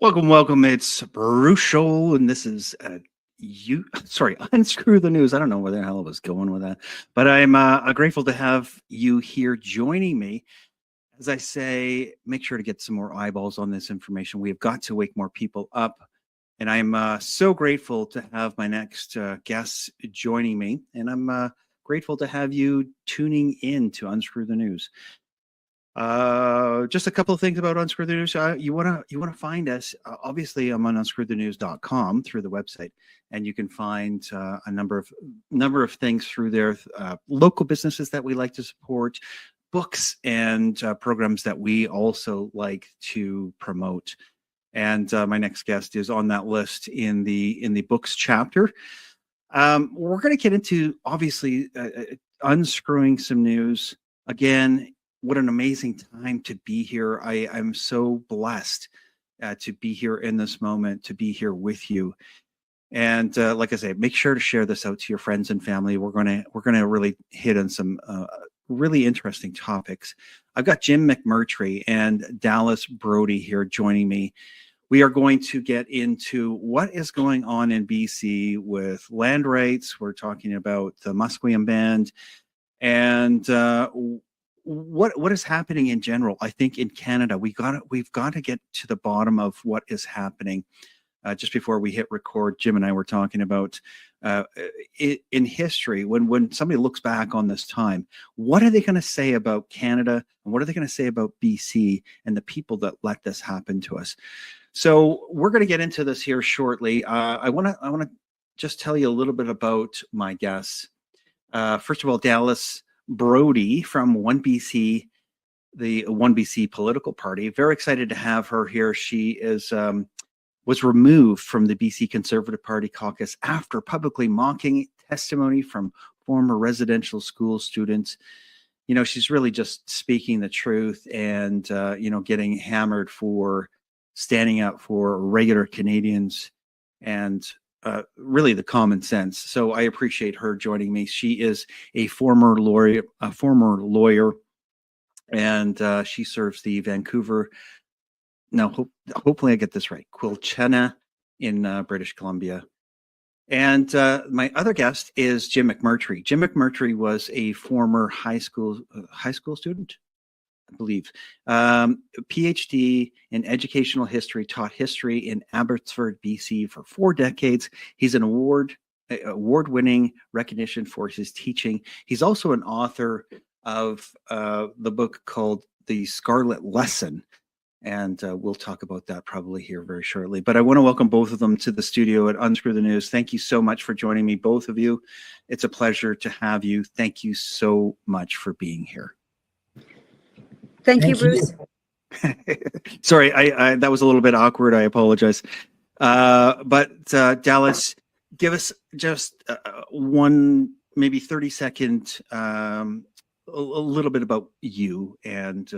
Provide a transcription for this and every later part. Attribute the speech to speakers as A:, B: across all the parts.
A: Welcome. It's Bruce Scholl, and this is Unscrew the News. I don't know where the hell I was going with that, but I'm grateful to have you here joining me. As I say, make sure to get some more eyeballs on this information. We have got to wake more people up, and I'm so grateful to have my next guest joining me, and I'm grateful to have you tuning in to Unscrew the News. Just a couple of things about Unscrew the News. You wanna find us. Obviously, I'm on unscrewthenews.com through the website, and you can find a number of things through there. Local businesses that we like to support, books and programs that we also like to promote. And my next guest is on that list in the books chapter. We're going to get into obviously unscrewing some news again. What an amazing time to be here. I'm so blessed to be here in this moment, to be here with you. And like I say, make sure to share this out to your friends and family. We're gonna really hit on some really interesting topics. I've got Jim McMurtry and Dallas Brodie here joining me. We are going to get into what is going on in BC with land rights. We're talking about the Musqueam Band and what is happening in general. I think in Canada we've got to get to the bottom of what is happening. Just before we hit record, Jim and I were talking about in history, when somebody looks back on this time, what are they going to say about Canada, and what are they going to say about BC and the people that let this happen to us? So we're going to get into this here shortly. I want to just tell you a little bit about my guests. First of all, Dallas Brodie from 1BC, the 1BC political party. Very excited to have her here. She is was removed from the BC Conservative Party caucus after publicly mocking testimony from former residential school students. You know, she's really just speaking the truth and getting hammered for standing up for regular Canadians and really the common sense. So I appreciate her joining me. She is a former lawyer, and she serves the Vancouver. Now, hopefully I get this right. Quilchena in British Columbia. And my other guest is Jim McMurtry. Jim McMurtry was a former high school student, I believe. PhD in educational history, taught history in Abbotsford, BC for 4 decades. He's an award-winning recognition for his teaching. He's also an author of the book called The Scarlet Lesson. And we'll talk about that probably here very shortly. But I want to welcome both of them to the studio at Unscrew the News. Thank you so much for joining me, both of you. It's a pleasure to have you. Thank you so much for being here.
B: Thank you, Bruce.
A: Sorry, I that was a little bit awkward. I apologize. But Dallas, give us just one, maybe 30-second, a little bit about you and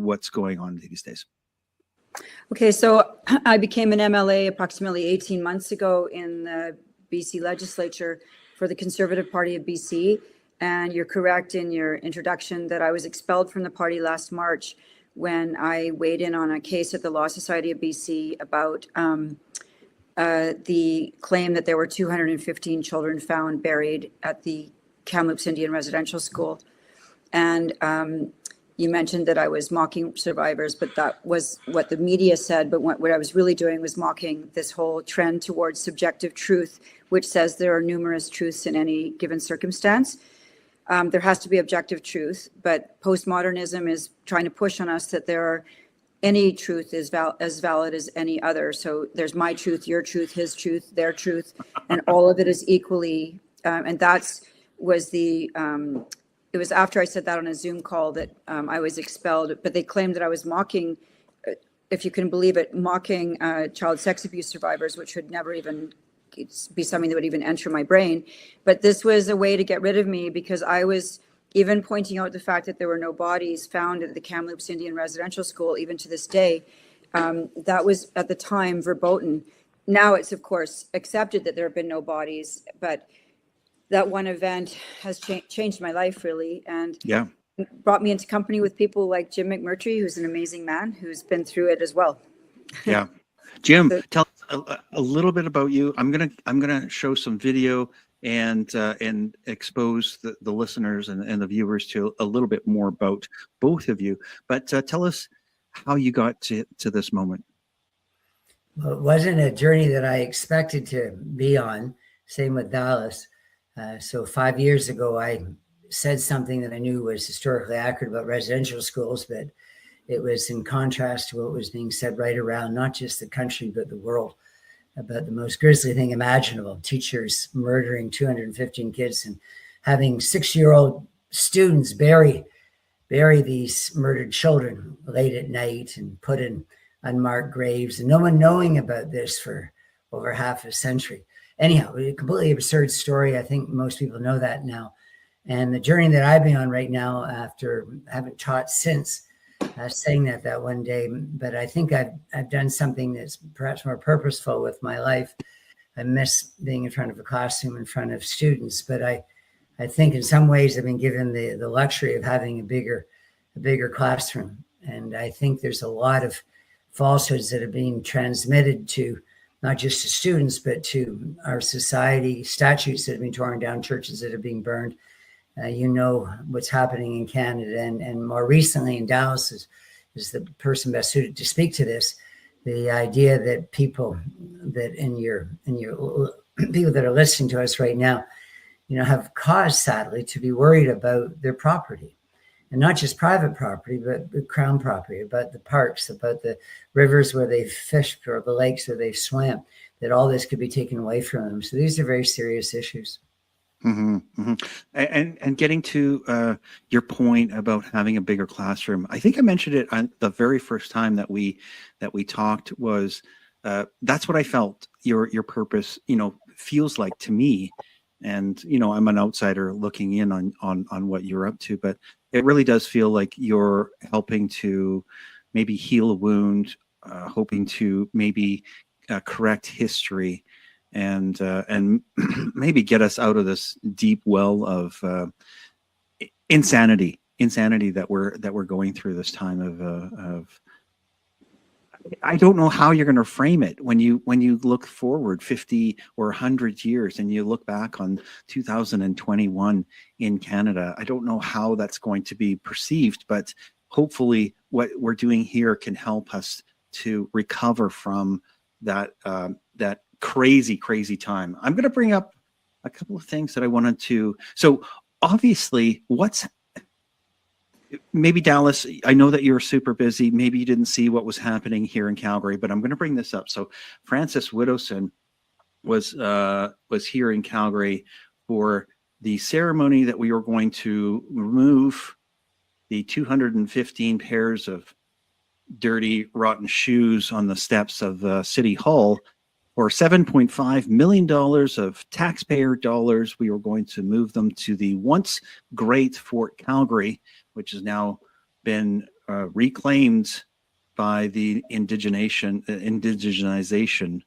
A: what's going on these days.
B: Okay, so I became an MLA approximately 18 months ago in the BC legislature for the Conservative Party of BC. And you're correct in your introduction that I was expelled from the party last March when I weighed in on a case at the Law Society of BC about the claim that there were 215 children found buried at the Kamloops Indian Residential School. And you mentioned that I was mocking survivors, but that was what the media said. But what I was really doing was mocking this whole trend towards subjective truth, which says there are numerous truths in any given circumstance. There has to be objective truth, but postmodernism is trying to push on us that any truth is as valid as any other. So there's my truth, your truth, his truth, their truth, and all of it is equally. And it was after I said that on a Zoom call that I was expelled, but they claimed that I was mocking, if you can believe it, mocking child sex abuse survivors, which would never even be something that would even enter my brain. But this was a way to get rid of me because I was even pointing out the fact that there were no bodies found at the Kamloops Indian Residential School, even to this day. That was at the time verboten. Now it's of course accepted that there have been no bodies, but that one event has changed my life really, and brought me into company with people like Jim McMurtry, who's an amazing man who's been through it as well.
A: Yeah. Jim,
B: So-
A: tell us a little bit about you. I'm gonna show some video and expose the listeners and the viewers to a little bit more about both of you. But tell us how you got to this moment.
C: Well, it wasn't a journey that I expected to be on. Same with Dallas. So 5 years ago, I said something that I knew was historically accurate about residential schools, but it was in contrast to what was being said right around not just the country, but the world, about the most grisly thing imaginable: teachers murdering 215 kids and having 6-year-old students bury these murdered children late at night and put in unmarked graves, and no one knowing about this for over half a century. Anyhow, a completely absurd story. I think most people know that now. And the journey that I've been on right now, after having taught since, saying that one day, but I think I've done something that's perhaps more purposeful with my life. I miss being in front of a classroom in front of students, but I think in some ways I've been given the luxury of having a bigger classroom. And I think there's a lot of falsehoods that are being transmitted to not just to students, but to our society, statues that have been torn down, churches that are being burned. You know what's happening in Canada, and more recently in Dallas is the person best suited to speak to this. The idea that people that in your people that are listening to us right now, have cause, sadly, to be worried about their property. And not just private property, but the crown property, about the parks, about the rivers where they've fished or the lakes where they've swam, that all this could be taken away from them. So these are very serious issues.
A: Mm-hmm, mm-hmm. And getting to your point about having a bigger classroom, I think I mentioned it on the very first time that we talked. Was that's what I felt your purpose feels like to me. And I'm an outsider looking in on what you're up to, but it really does feel like you're helping to maybe heal a wound, hoping to maybe correct history, and maybe get us out of this deep well of insanity that we're going through this time of I don't know how you're going to frame it when you look forward 50 or 100 years and you look back on 2021 in Canada. I don't know how that's going to be perceived, but hopefully what we're doing here can help us to recover from that crazy time. I'm going to bring up a couple of things that I wanted to. So obviously, maybe Dallas, I know that you're super busy. Maybe you didn't see what was happening here in Calgary, but I'm going to bring this up. So Francis Widdowson was here in Calgary for the ceremony that we were going to remove the 215 pairs of dirty, rotten shoes on the steps of City Hall. For $7.5 million of taxpayer dollars, we were going to move them to the once great Fort Calgary, which has now been reclaimed by the indigenization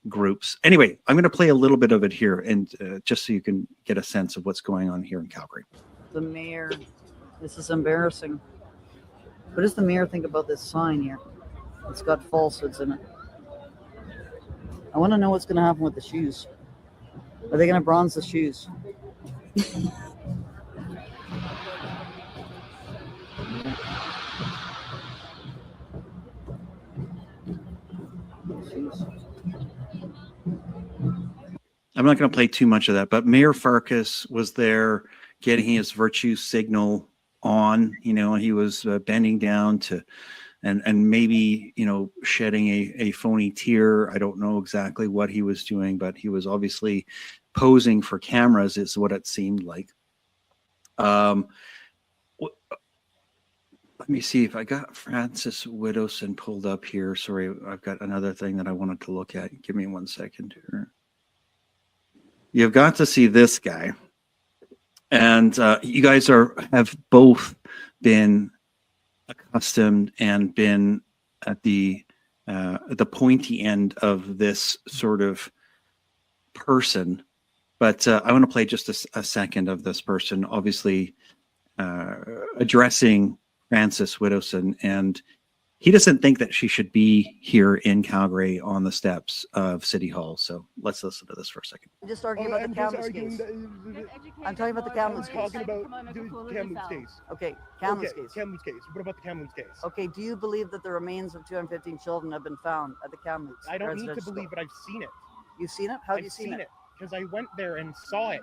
A: groups. Anyway, I'm going to play a little bit of it here, and just so you can get a sense of what's going on here in Calgary.
D: The mayor, this is embarrassing. What does the mayor think about this sign here? It's got falsehoods in it. I want to know what's going to happen with the shoes. Are they going to bronze the shoes?
A: I'm not going to play too much of that, but Mayor Farkas was there getting his virtue signal on. He was bending down to and maybe shedding a phony tear. I don't know exactly what he was doing, but he was obviously posing for cameras, is what it seemed like. Let me see if I got Francis Widdowson pulled up here. Sorry, I've got another thing that I wanted to look at. Give me 1 second here. You've got to see this guy, and you guys have both been accustomed and been at the pointy end of this sort of person, but I want to play just a second of this person, obviously addressing Francis Widdowson, and he doesn't think that she should be here in Calgary on the steps of City Hall. So let's listen to this for a second.
D: Just arguing about the Kamloops case. I'm talking about the Kamloops case.
E: Talking about Kamloops case.
D: Okay, Kamloops
E: Okay,
D: case.
E: Kamloops case. What about the Kamloops case?
D: Okay, do you believe that the remains of 215 children have been found at the Kamloops?
E: I don't need to
D: residential
E: believe
D: school?
E: it. I've seen it.
D: You've seen it? How have
E: I've
D: you seen it?
E: because I went there and saw it.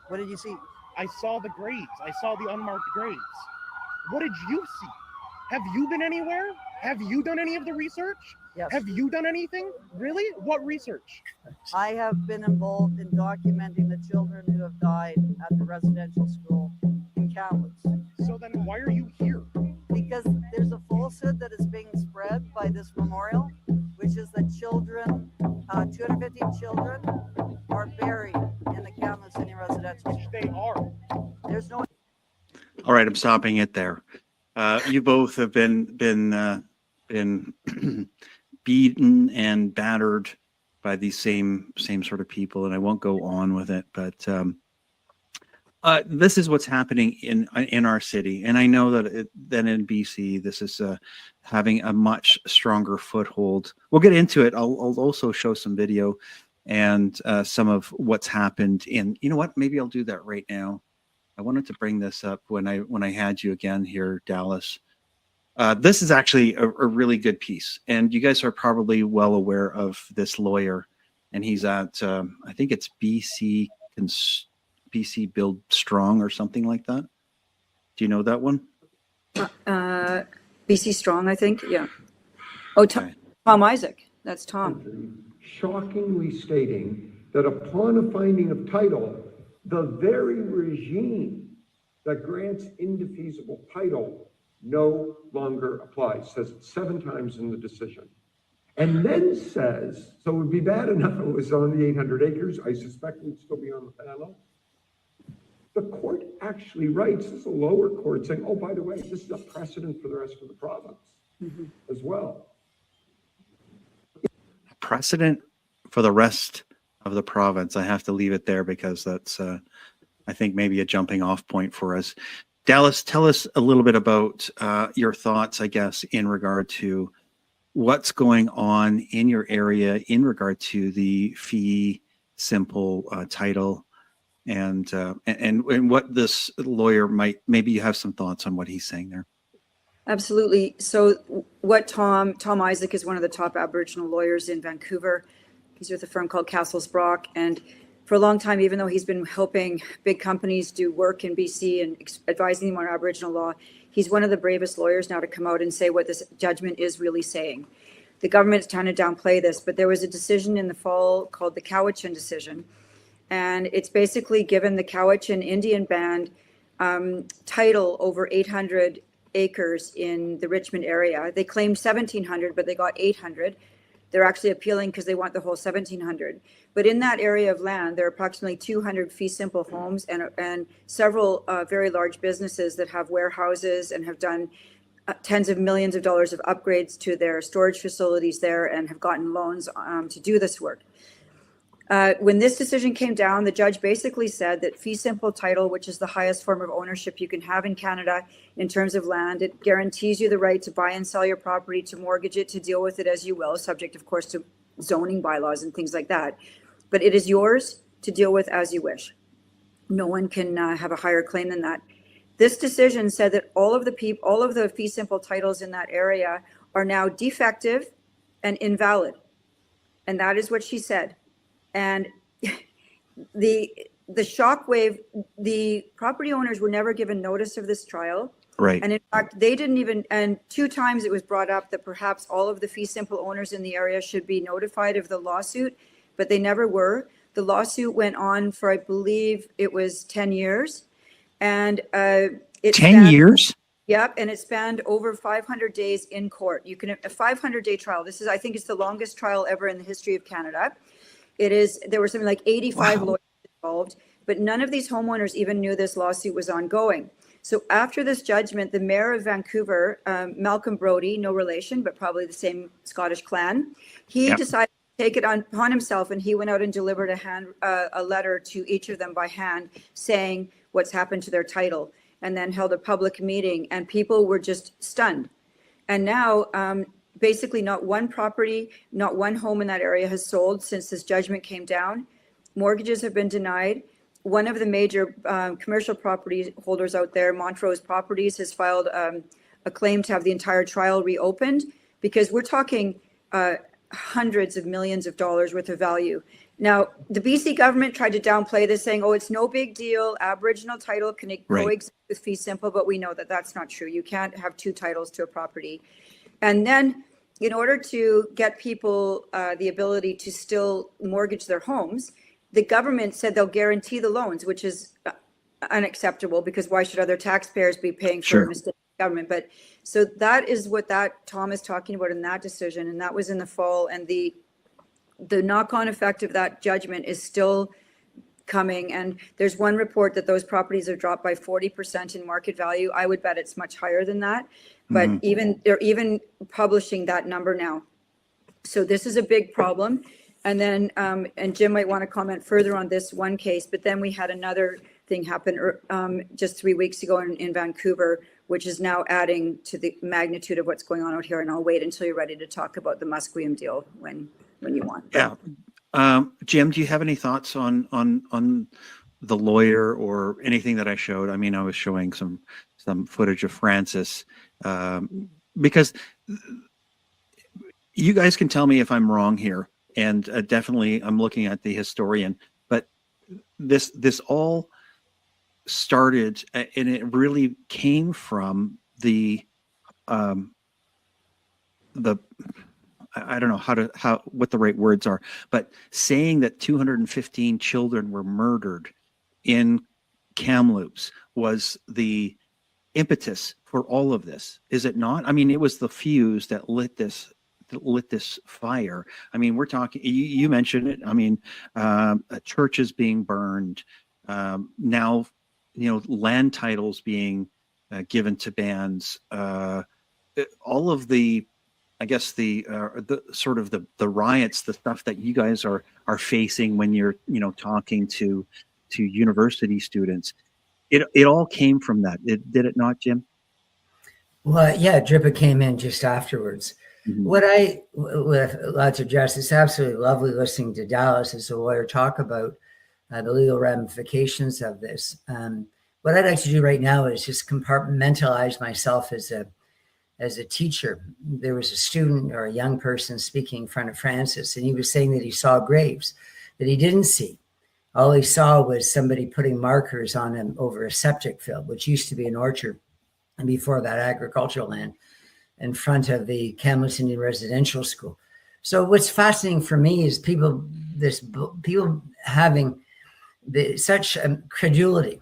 D: What did you see?
E: I saw the graves. I saw the unmarked graves. What did you see? Have you been anywhere? Have you done any of the research?
D: Yes.
E: Have you done anything? Really? What research?
D: I have been involved in documenting the children who have died at the residential school in Kamloops.
E: So then why are you here?
D: Because there's a falsehood that is being spread by this memorial, which is that children, 215 children, are buried in the Kamloops Indian residential
E: Which
D: school.
E: they are.
D: There's no.
A: All right, I'm stopping it there. You both have been beaten and battered by these same sort of people, and I won't go on with it. But this is what's happening in our city, and I know that than in BC, this is having a much stronger foothold. We'll get into it. I'll also show some video and some of what's happened in. You know what? Maybe I'll do that right now. I wanted to bring this up when I had you again here, Dallas. This is actually a really good piece, and you guys are probably well aware of this lawyer, and he's at I think it's BC Build Strong or something like that. Do you know that one?
B: BC Strong, I think. Yeah. Oh,
A: Okay.
B: Tom Isaac. That's Tom.
F: Shockingly stating that upon a finding of title, the very regime that grants indefeasible title no longer applies. Says it 7 times in the decision. And then says, so it would be bad enough if it was on the 800 acres. I suspect it would still be on the panel. The court actually writes, this is a lower court, saying, oh, by the way, this is a precedent for the rest of the province as well.
A: Precedent for the rest of the province. I have to leave it there because that's I think maybe a jumping off point for us. Dallas, tell us a little bit about your thoughts, I guess, in regard to what's going on in your area in regard to the fee simple title and what this lawyer might, maybe you have some thoughts on what he's saying there.
B: Absolutely. So what Tom Isaac is one of the top Aboriginal lawyers in Vancouver. He's with a firm called Castles Brock. And for a long time, even though he's been helping big companies do work in BC and advising them on Aboriginal law, he's one of the bravest lawyers now to come out and say what this judgment is really saying. The government is trying to downplay this, but there was a decision in the fall called the Cowichan decision. And it's basically given the Cowichan Indian band title over 800 acres in the Richmond area. They claimed 1,700, but they got 800. They're actually appealing because they want the whole 1,700. But in that area of land, there are approximately 200 fee simple homes and several very large businesses that have warehouses and have done tens of millions of dollars of upgrades to their storage facilities there and have gotten loans to do this work. When this decision came down, the judge basically said that fee simple title, which is the highest form of ownership you can have in Canada in terms of land, it guarantees you the right to buy and sell your property, to mortgage it, to deal with it as you will, subject, of course, to zoning bylaws and things like that. But it is yours to deal with as you wish. No one can have a higher claim than that. This decision said that all of the fee simple titles in that area are now defective and invalid. And that is what she said. And the shockwave, the property owners were never given notice of this trial.
A: Right.
B: And in fact, they didn't even, and 2 times it was brought up that perhaps all of the fee simple owners in the area should be notified of the lawsuit, but they never were. The lawsuit went on for, I believe it was 10 years. And it
A: 10 years?
B: Yep, and it spanned over 500 days in court. You can, a 500-day trial. This is, I think it's the longest trial ever in the history of Canada. There were something like 85 lawyers involved, but none of these homeowners even knew this lawsuit was ongoing. So after this judgment, the mayor of Vancouver, Malcolm Brodie, no relation, but probably the same Scottish clan, he decided to take it upon himself, and he went out and delivered a letter to each of them by hand saying what's happened to their title, and then held a public meeting, and people were just stunned. And now, basically not one property, not one home in that area has sold since this judgment came down. Mortgages have been denied. One of the major commercial property holders out there, Montrose Properties, has filed a claim to have the entire trial reopened, because we're talking hundreds of millions of dollars worth of value. Now, the BC government tried to downplay this, saying, oh, it's no big deal. Aboriginal title can coexist with fee simple, but we know that that's not true. You can't have two titles to a property. And then in order to get people the ability to still mortgage their homes, the government said they'll guarantee the loans, which is unacceptable, because why should other taxpayers be paying for a mistake of government? But so that is what that Tom is talking about in that decision. And that was in the fall. And the knock-on effect of that judgment is still coming. And there's one report that those properties have dropped by 40% in market value. I would bet it's much higher than that. But they're even publishing that number now. So this is a big problem. And then, and Jim might want to comment further on this one case, but then we had another thing happen just 3 weeks ago in Vancouver, which is now adding to the magnitude of what's going on out here. And I'll wait until you're ready to talk about the Musqueam deal when you want.
A: Yeah. Jim, do you have any thoughts on the lawyer or anything that I showed? I mean, I was showing some footage of Francis, because you guys can tell me if I'm wrong here. And definitely I'm looking at the historian, but this all started, and it really came from the I don't know what the right words are, but saying that 215 children were murdered in Kamloops was the impetus for all of this, is it not? I mean, it was the fuse that lit this fire. I mean, we're talking, you mentioned it. I mean, churches being burned, now, land titles being given to bands, all of the, I guess the sort of the riots, the stuff that you guys are facing when you're, talking to university students. It all came from that. Did it not, Jim?
C: Well, yeah, DRIPA came in just afterwards. What I would like to address, it's absolutely lovely listening to Dallas as a lawyer talk about the legal ramifications of this. What I'd like to do right now is just compartmentalize myself as a teacher. There was a student or a young person speaking in front of Francis, and he was saying that he saw graves that he didn't see. All he saw was somebody putting markers on him over a septic field, which used to be an orchard, and before that agricultural land, in front of the Kamloops Indian Residential School. So what's fascinating for me is people having such credulity,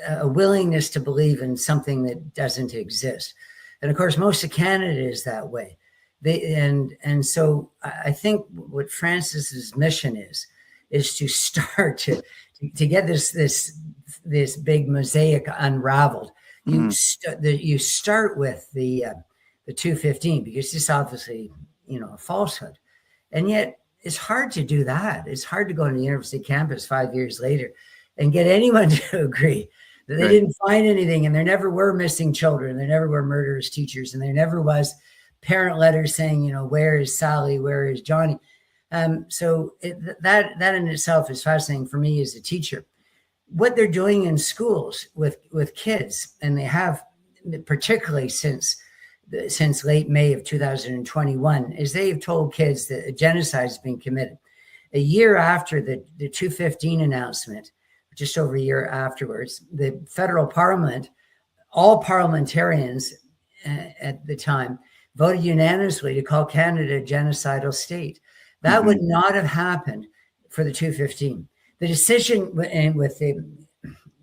C: a willingness to believe in something that doesn't exist. And of course, most of Canada is that way. And so I think what Francis's mission is to start to get this big mosaic unraveled. You start with the 215, because it's obviously, a falsehood. And yet it's hard to do that. It's hard to go on the university campus 5 years later and get anyone to agree that they didn't find anything, and there never were missing children, there never were murderous teachers, and there never was parent letters saying, where is Sally, where is Johnny? So that in itself is fascinating for me as a teacher. What they're doing in schools with kids, and they have particularly since late May of 2021, is they've told kids that a genocide has been committed. A year after the 215 announcement, just over a year afterwards, the federal parliament, all parliamentarians at the time, voted unanimously to call Canada a genocidal state. That would not have happened for the 215. The decision with the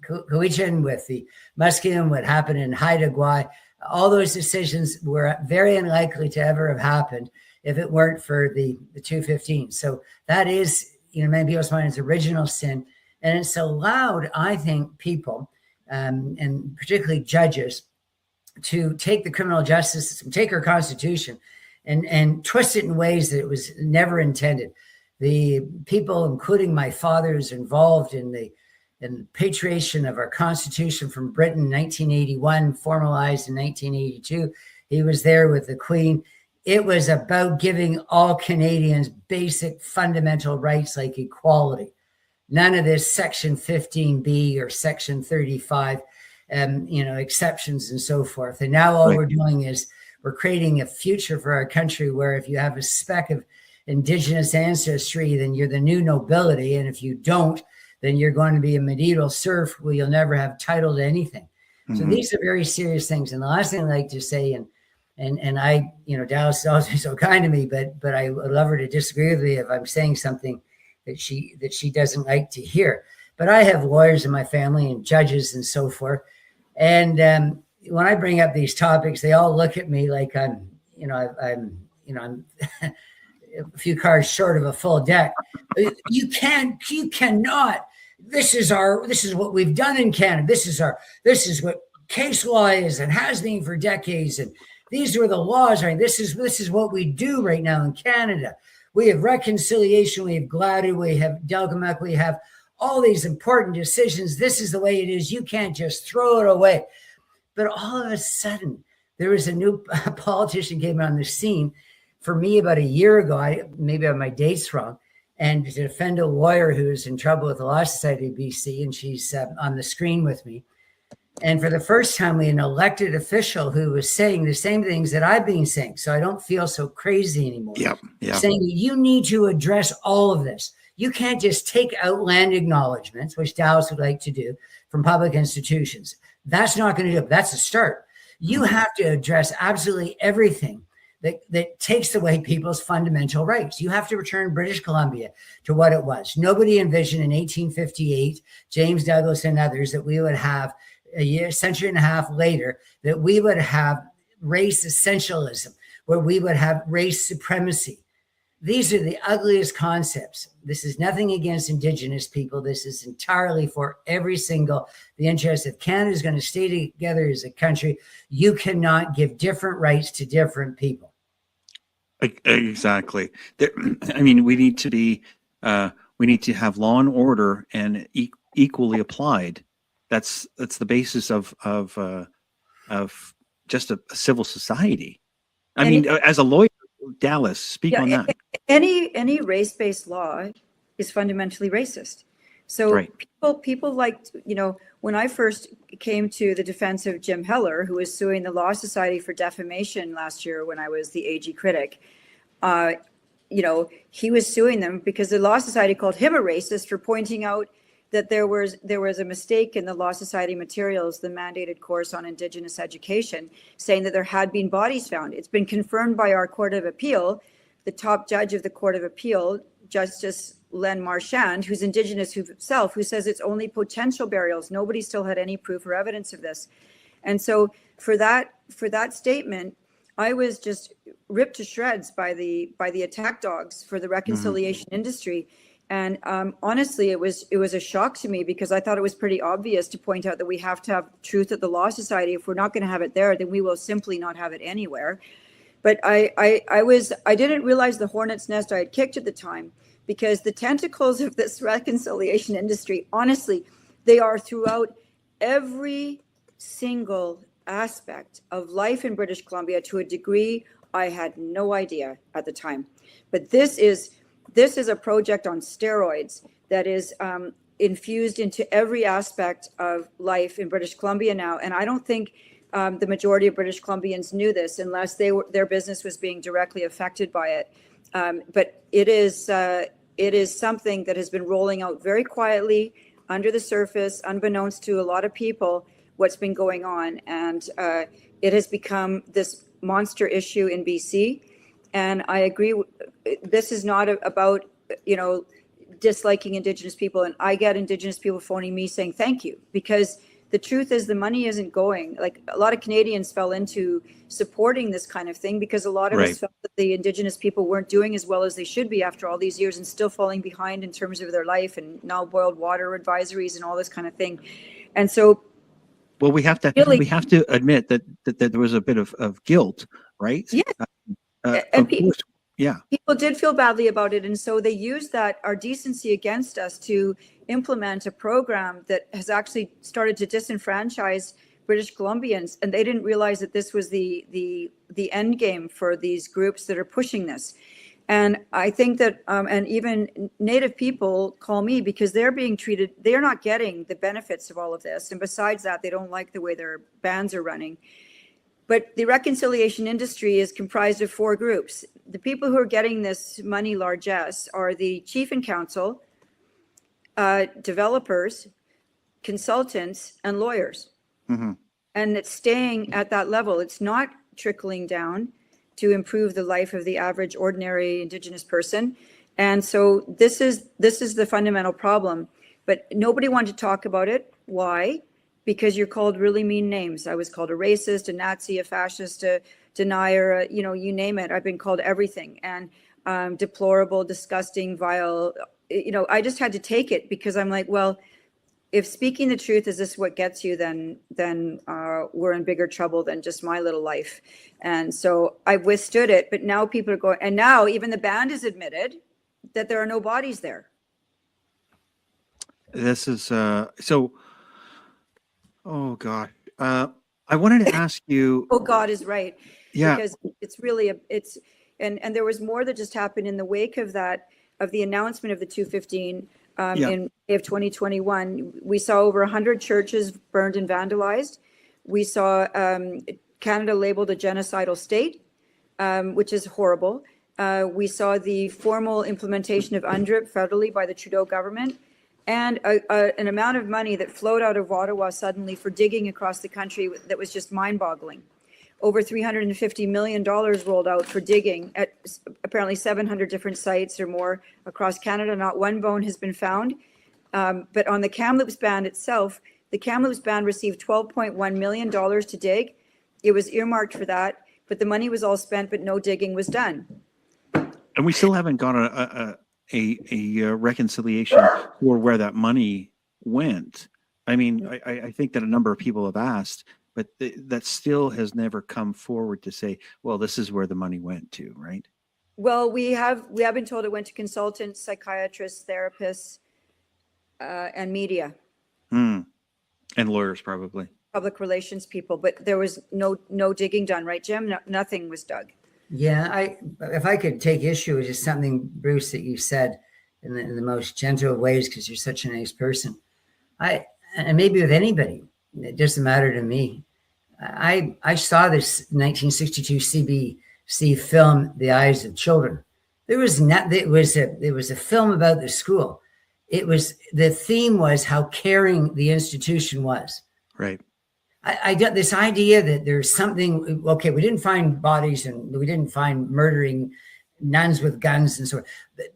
C: Cowichan, with the Musqueam, what happened in Haida Gwaii, all those decisions were very unlikely to ever have happened if it weren't for the 215. So that is, many people's minds, original sin. And it's allowed, I think, people, and particularly judges, to take the criminal justice system, take our Constitution, and twist it in ways that it was never intended. The people, including my fathers, involved in the patriation of our Constitution from Britain in 1981, formalized in 1982, He was there with the Queen. It was about giving all Canadians basic fundamental rights like equality. None of this Section 15B or Section 35, exceptions and so forth. And now all we're doing is we're creating a future for our country where if you have a speck of Indigenous ancestry, then you're the new nobility. And if you don't, then you're going to be a medieval serf where you'll never have title to anything. So these are very serious things. And the last thing I'd like to say, and I, Dallas is always been so kind to me, but I would love her to disagree with me if I'm saying something that she doesn't like to hear. But I have lawyers in my family and judges and so forth. And when I bring up these topics, they all look at me like I'm a few cars short of a full deck. You cannot. This is what we've done in Canada. This is what case law is and has been for decades. And these were the laws, right? This is what we do right now in Canada. We have reconciliation, we have Gladue, we have Delgamuc, we have all these important decisions. This is the way it is. You can't just throw it away. But all of a sudden, there was a new politician came on the scene for me about a year ago. Maybe I have my dates wrong. And to defend a lawyer who's in trouble with the Law Society of BC, and she's on the screen with me. And for the first time, we had an elected official who was saying the same things that I've been saying. So I don't feel so crazy anymore.
A: Yeah.
C: Saying you need to address all of this. You can't just take out land acknowledgements, which Dallas would like to do, from public institutions. That's not going to do it. That's a start. You have to address absolutely everything that takes away people's fundamental rights. You have to return British Columbia to what it was. Nobody envisioned in 1858, James Douglas and others, that we would have a century and a half later, that we would have race essentialism, where we would have race supremacy. These are the ugliest concepts. This is nothing against Indigenous people. This is entirely for the interest. If Canada is going to stay together as a country, you cannot give different rights to different people.
A: Exactly. We need to have law and order and equally applied. That's the basis of just a civil society. As a lawyer, Dallas, speak on that.
B: Any race-based law is fundamentally racist. So people like, when I first came to the defense of Jim Heller, who was suing the Law Society for defamation last year when I was the AG critic, he was suing them because the Law Society called him a racist for pointing out that there was a mistake in the Law Society materials, the mandated course on Indigenous education, saying that there had been bodies found. It's been confirmed by our Court of Appeal, the top judge of the Court of Appeal, Justice Len Marchand, who's Indigenous himself, who says it's only potential burials. Nobody still had any proof or evidence of this. And so for that statement, I was just ripped to shreds by the attack dogs for the reconciliation industry. And honestly, it was a shock to me because I thought it was pretty obvious to point out that we have to have truth at the Law Society. If we're not going to have it there, then we will simply not have it anywhere. But I didn't realize the hornet's nest I had kicked at the time, because the tentacles of this reconciliation industry, honestly, they are throughout every single aspect of life in British Columbia to a degree I had no idea at the time. But this is a project on steroids that is infused into every aspect of life in British Columbia now. And I don't think the majority of British Columbians knew this unless their business was being directly affected by it. But it is something that has been rolling out very quietly under the surface, unbeknownst to a lot of people, what's been going on. And it has become this monster issue in BC. And I agree, this is not about, disliking Indigenous people. And I get Indigenous people phoning me saying, thank you, because the truth is the money isn't going. Like, a lot of Canadians fell into supporting this kind of thing because a lot of us felt that the Indigenous people weren't doing as well as they should be after all these years and still falling behind in terms of their life, and now boiled water advisories and all this kind of thing. And so,
A: well, we have to admit that there was a bit of guilt, right?
B: Yeah. And people did feel badly about it. And so they used our decency against us to implement a program that has actually started to disenfranchise British Columbians, and they didn't realize that this was the end game for these groups that are pushing this. And I think that, and even Native people call me because they're being treated, they're not getting the benefits of all of this. And besides that, they don't like the way their bands are running. But the reconciliation industry is comprised of 4 groups. The people who are getting this money largesse are the chief and council, developers, consultants, and lawyers.
A: Mm-hmm.
B: And it's staying at that level. It's not trickling down to improve the life of the average ordinary Indigenous person. And so this is the fundamental problem. But nobody wanted to talk about it. Why? Because you're called really mean names. I was called a racist, a Nazi, a fascist, a denier, you name it. I've been called everything. And deplorable, disgusting, vile. I just had to take it because I'm like, well, if speaking the truth is this what gets you, then we're in bigger trouble than just my little life. And so I've withstood it, but now people are going, and now even the band has admitted that there are no bodies there.
A: This is so. Oh God, I wanted to ask you.
B: Oh, God is right.
A: Yeah,
B: Because it's really and there was more that just happened in the wake of that, of the announcement of the 215. In May of 2021, we saw over 100 churches burned and vandalized. We saw Canada labeled a genocidal state, which is horrible. We saw the formal implementation of UNDRIP federally by the Trudeau government, and an amount of money that flowed out of Ottawa suddenly for digging across the country that was just mind-boggling. Over $350 million rolled out for digging at apparently 700 different sites or more across Canada. Not one bone has been found. But on the Kamloops band itself, the Kamloops band received $12.1 million to dig. It was earmarked for that, but the money was all spent, but no digging was done.
A: and we still haven't got a reconciliation for where that money went. I mean, I think that a number of people have asked, but that still has never come forward to say, well, this is where the money went to, right?
B: Well, we have been told it went to consultants, psychiatrists, therapists, and media.
A: And lawyers, probably.
B: Public relations people, but there was no digging done, right, Jim? No, nothing was dug.
C: Yeah, if I could take issue with just something, Bruce, that you said in the most gentle ways, because you're such a nice person. And maybe with anybody, it doesn't matter to me. I saw this 1962 CBC film, The Eyes of Children. It was a film about the school. The theme was how caring the institution was.
A: Right.
C: I got this idea that there's something, okay, we didn't find bodies and we didn't find murdering nuns with guns and so on,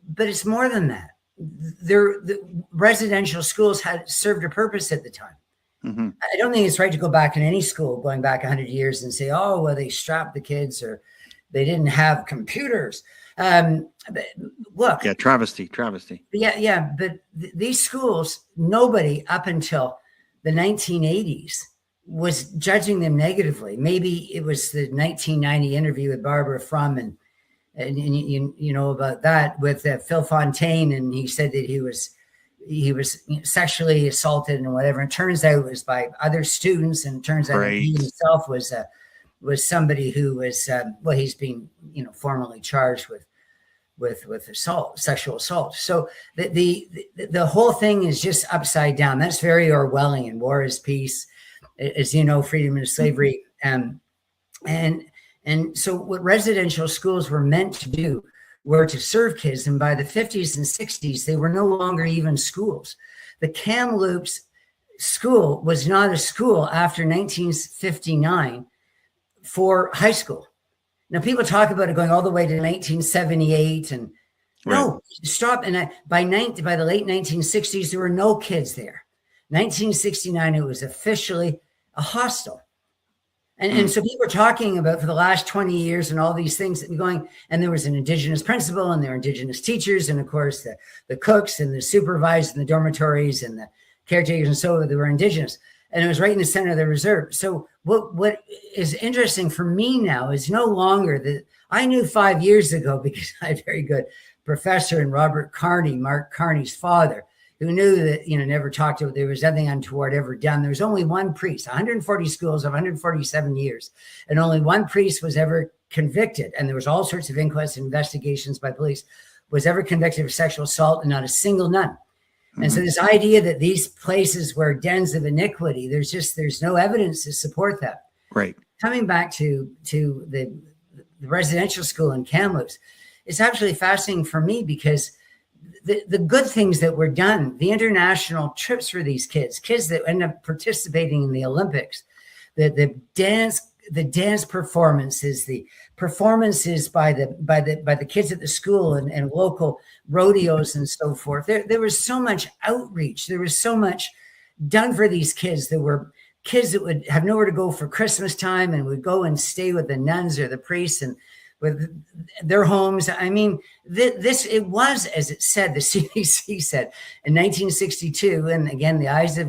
C: but it's more than that. The residential schools had served a purpose at the time.
A: Mm-hmm.
C: I don't think it's right to go back in any school going back 100 years and say, oh, well, they strapped the kids or they didn't have computers. Look.
A: Yeah, travesty.
C: Yeah. But these schools, nobody up until the 1980s was judging them negatively. Maybe it was the 1990 interview with Barbara Frum and you know about that with Phil Fontaine, and he said that he was sexually assaulted and whatever. And turns out it was by other students, and turns out he himself was somebody who was he's being formally charged with assault, sexual assault. So the whole thing is just upside down. That's very Orwellian. War is peace, as you know, freedom and slavery. And so what residential schools were meant to do were to serve kids. And by the 50s and 60s, they were no longer even schools. The Kamloops school was not a school after 1959 for high school. Now, people talk about it going all the way to 1978 and no, stop. And by the late 1960s, there were no kids there. 1969, it was officially a hostel. And so people were talking about for the last 20 years and all these things that were going, and there was an Indigenous principal and there were Indigenous teachers, and of course the cooks and the supervisors and the dormitories and the caretakers and so on, they were Indigenous. And it was right in the center of the reserve. So what is interesting for me now is no longer that I knew 5 years ago, because I had a very good professor in Robert Carney, Mark Carney's father. who knew that, never talked about, there was nothing untoward ever done. There was only one priest, 140 schools of 147 years, and only one priest was ever convicted. And there was all sorts of inquests and investigations by police, was ever convicted of sexual assault, and not a single nun. And so this idea that these places were dens of iniquity, there's no evidence to support that.
A: Right.
C: Coming back to the residential school in Kamloops, it's actually fascinating for me because the good things that were done, the international trips for these kids that end up participating in the Olympics, the dance performances, the performances by the kids at the school and local rodeos and so forth. There was so much outreach. There was so much done for these kids. There were kids that would have nowhere to go for Christmas time and would go and stay with the nuns or the priests and with their homes. I mean, it was, as it said, the CDC said in 1962, and again, the eyes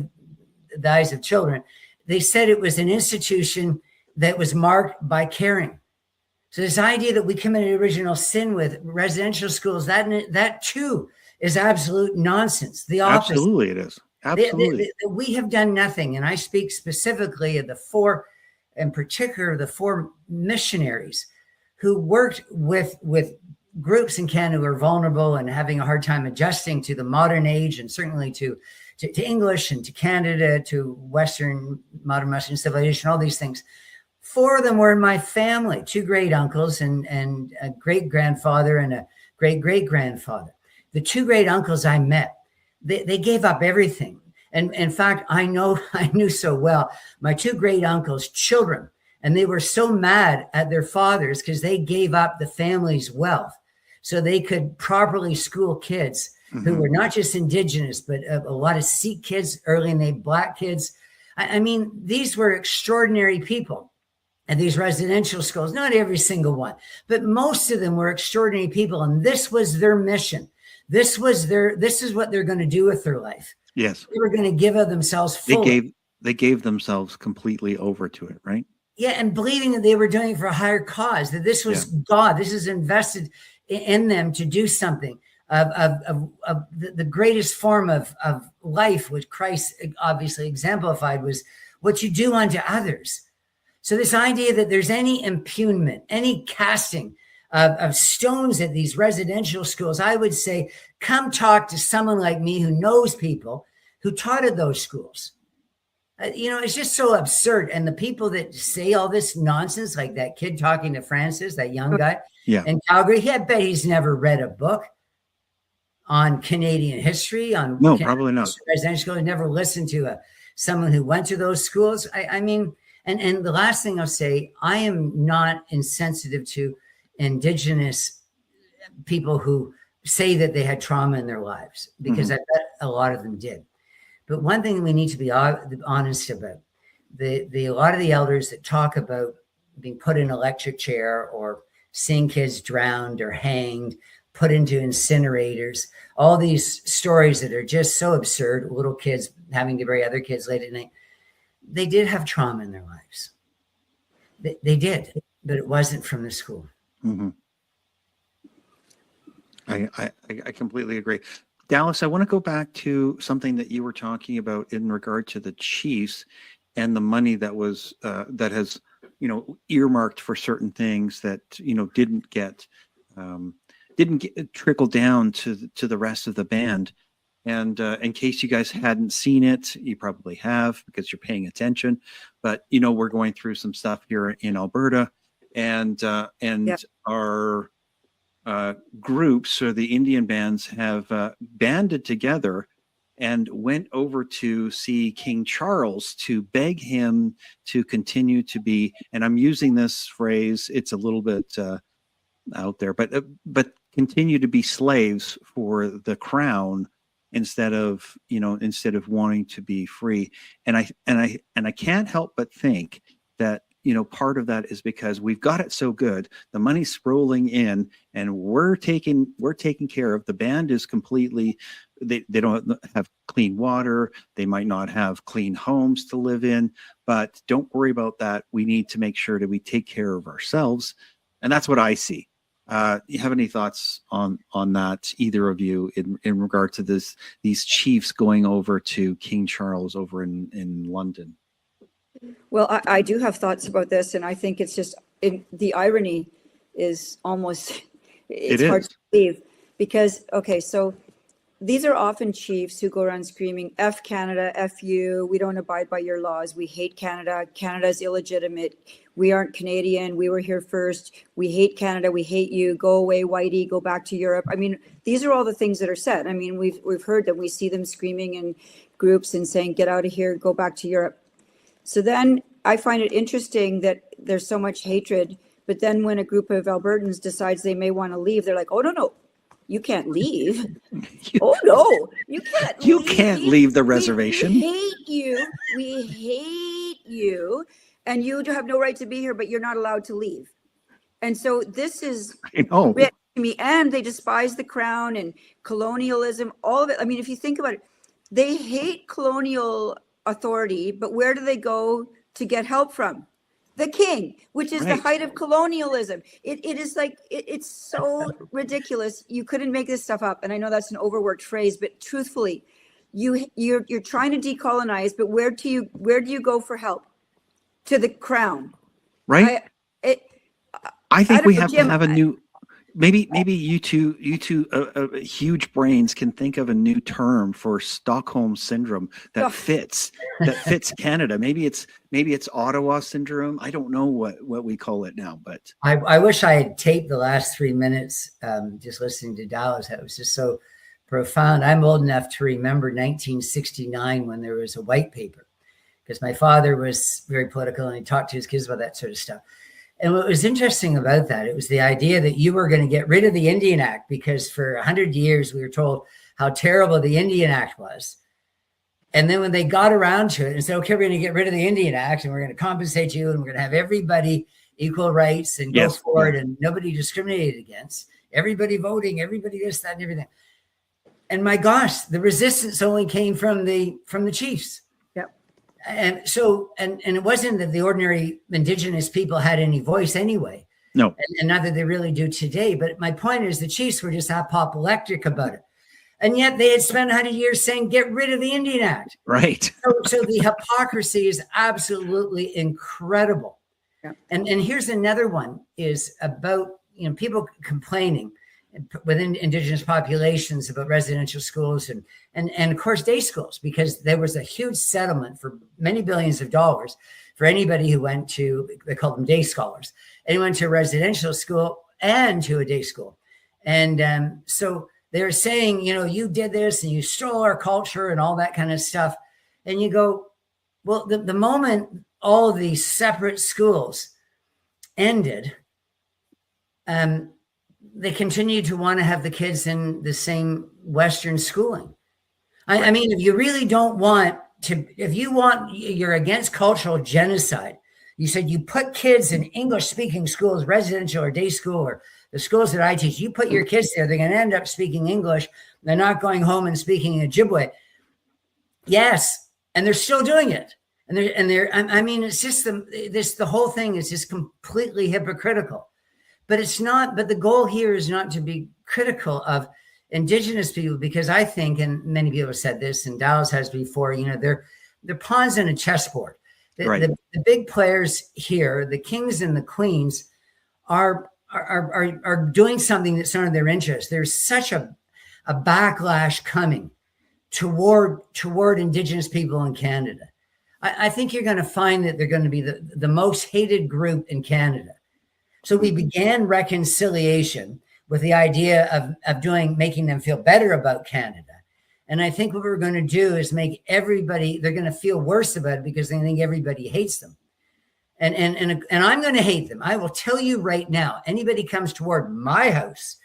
C: of children, they said it was an institution that was marked by caring. So this idea that we committed original sin with residential schools, that too is absolute nonsense. The opposite.
A: Absolutely, it is. Absolutely.
C: We have done nothing. And I speak specifically of the four missionaries who worked with groups in Canada who are vulnerable and having a hard time adjusting to the modern age, and certainly to English and to Canada, to modern Western civilization, all these things. 4 of them were in my family, 2 great uncles and a great grandfather and a great great grandfather. The 2 great uncles I met, they gave up everything. And in fact, I knew so well my 2 great uncles' children, and they were so mad at their fathers because they gave up the family's wealth so they could properly school kids who were not just Indigenous, but a lot of Sikh kids, early in the Black kids. I mean, these were extraordinary people. And these residential schools, not every single one, but most of them were extraordinary people. And this was their mission. This is what they're going to do with their life.
A: Yes.
C: They were going to give of themselves fully.
A: They gave themselves completely over to it, right?
C: Yeah, and believing that they were doing it for a higher cause, that this was God. This is invested in them to do something of the greatest form of life, which Christ obviously exemplified, was what you do unto others. So this idea that there's any impugnment, any casting of stones at these residential schools, I would say, come talk to someone like me who knows people who taught at those schools. It's just so absurd. And the people that say all this nonsense, like that kid talking to Francis, that young guy in Calgary, I bet he's never read a book on Canadian history,
A: no, probably not.
C: Residential schools, never listened to someone who went to those schools. I mean, and the last thing I'll say, I am not insensitive to Indigenous people who say that they had trauma in their lives, because I bet a lot of them did. But one thing we need to be honest about, a lot of the elders that talk about being put in an electric chair or seeing kids drowned or hanged, put into incinerators, all these stories that are just so absurd, little kids having to bury other kids late at night, they did have trauma in their lives. They did, but it wasn't from the school.
A: Mm-hmm. I completely agree. Dallas, I want to go back to something that you were talking about in regard to the Chiefs and the money that was that has earmarked for certain things that didn't get trickle down to the rest of the band. And in case you guys hadn't seen it, you probably have because you're paying attention. But we're going through some stuff here in Alberta, and our groups, or the Indian bands, have banded together and went over to see King Charles to beg him to continue to be, and I'm using this phrase, it's a little bit out there, but continue to be slaves for the crown instead of wanting to be free. And I can't help but think that part of that is because we've got it so good, the money's rolling in, and we're taking care of. The band is completely, they don't have clean water, they might not have clean homes to live in, but don't worry about that. We need to make sure that we take care of ourselves. And that's what I see. You have any thoughts on that, either of you, in regard to these chiefs going over to King Charles over in London?
B: Well, I do have thoughts about this, and I think it's just the irony is almost it's hard to believe because okay, so these are often chiefs who go around screaming, F Canada, F you, we don't abide by your laws, we hate Canada, Canada's illegitimate, we aren't Canadian, we were here first, we hate Canada, we hate you, go away, whitey, go back to Europe. I mean, these are all the things that are said. I mean, we've heard them, we see them screaming in groups and saying, get out of here, go back to Europe. So then I find it interesting that there's so much hatred, but then when a group of Albertans decides they may want to leave, they're like, oh, no, you can't leave. Oh, no, you can't
A: You
B: leave.
A: can't leave the reservation.
B: We hate you, and you have no right to be here, but you're not allowed to leave. And so this is
A: I know.
B: to me, and they despise the crown and colonialism, all of it. I mean, if you think about it, they hate colonial authority, but where do they go to get help from? The king, which is the height of colonialism. It is like, it's so ridiculous. You couldn't make this stuff up. And I know that's an overworked phrase, but truthfully, you're trying to decolonize, but where do you go for help? To the crown.
A: Right? I think we have to have a new, maybe you two, huge brains can think of a new term for Stockholm syndrome that fits Canada. Maybe it's Ottawa syndrome. I don't know what we call it now, but
C: I wish I had taped the last 3 minutes just listening to Dallas. That was just so profound. I'm old enough to remember 1969 when there was a white paper, because my father was very political and he talked to his kids about that sort of stuff. And what was interesting about that, it was the idea that you were going to get rid of the Indian Act, because for 100 years we were told how terrible the Indian Act was. And then when they got around to it and said, okay, we're going to get rid of the Indian Act and we're going to compensate you and we're going to have everybody equal rights and go forward and nobody discriminated against, everybody voting, everybody this, that, and everything. And my gosh, the resistance only came from the chiefs. And so, and it wasn't that the ordinary Indigenous people had any voice anyway.
A: No.
C: And not that they really do today. But my point is the chiefs were just apoplectic about it. And yet they had spent 100 years saying, get rid of the Indian Act.
A: Right.
C: So the hypocrisy is absolutely incredible. Yeah. And here's another one is about, people complaining within Indigenous populations about residential schools and of course day schools, because there was a huge settlement for many billions of dollars for anybody who went to, they called them day scholars, anyone to a residential school and to a day school. And so they're saying, you did this and you stole our culture and all that kind of stuff. And you go, well, the moment all of these separate schools ended, they continue to want to have the kids in the same Western schooling. I mean, if you really don't want to, you're against cultural genocide. You said you put kids in English-speaking schools, residential or day school, or the schools that I teach, you put your kids there, they're going to end up speaking English. They're not going home and speaking Ojibwe. Yes, and they're still doing it. I mean, it's just the whole thing is just completely hypocritical. But it's not, but the goal here is not to be critical of Indigenous people, because I think, and many people have said this, and Dallas has before, they're pawns in a chessboard. The big players here, the kings and the queens, are doing something that's not in their interest. There's such a backlash coming toward Indigenous people in Canada. I think you're going to find that they're going to be the most hated group in Canada. So we began reconciliation with the idea of making them feel better about Canada. And I think what we're going to do is make everybody, they're going to feel worse about it because they think everybody hates them. And I'm going to hate them. I will tell you right now, anybody comes toward my house,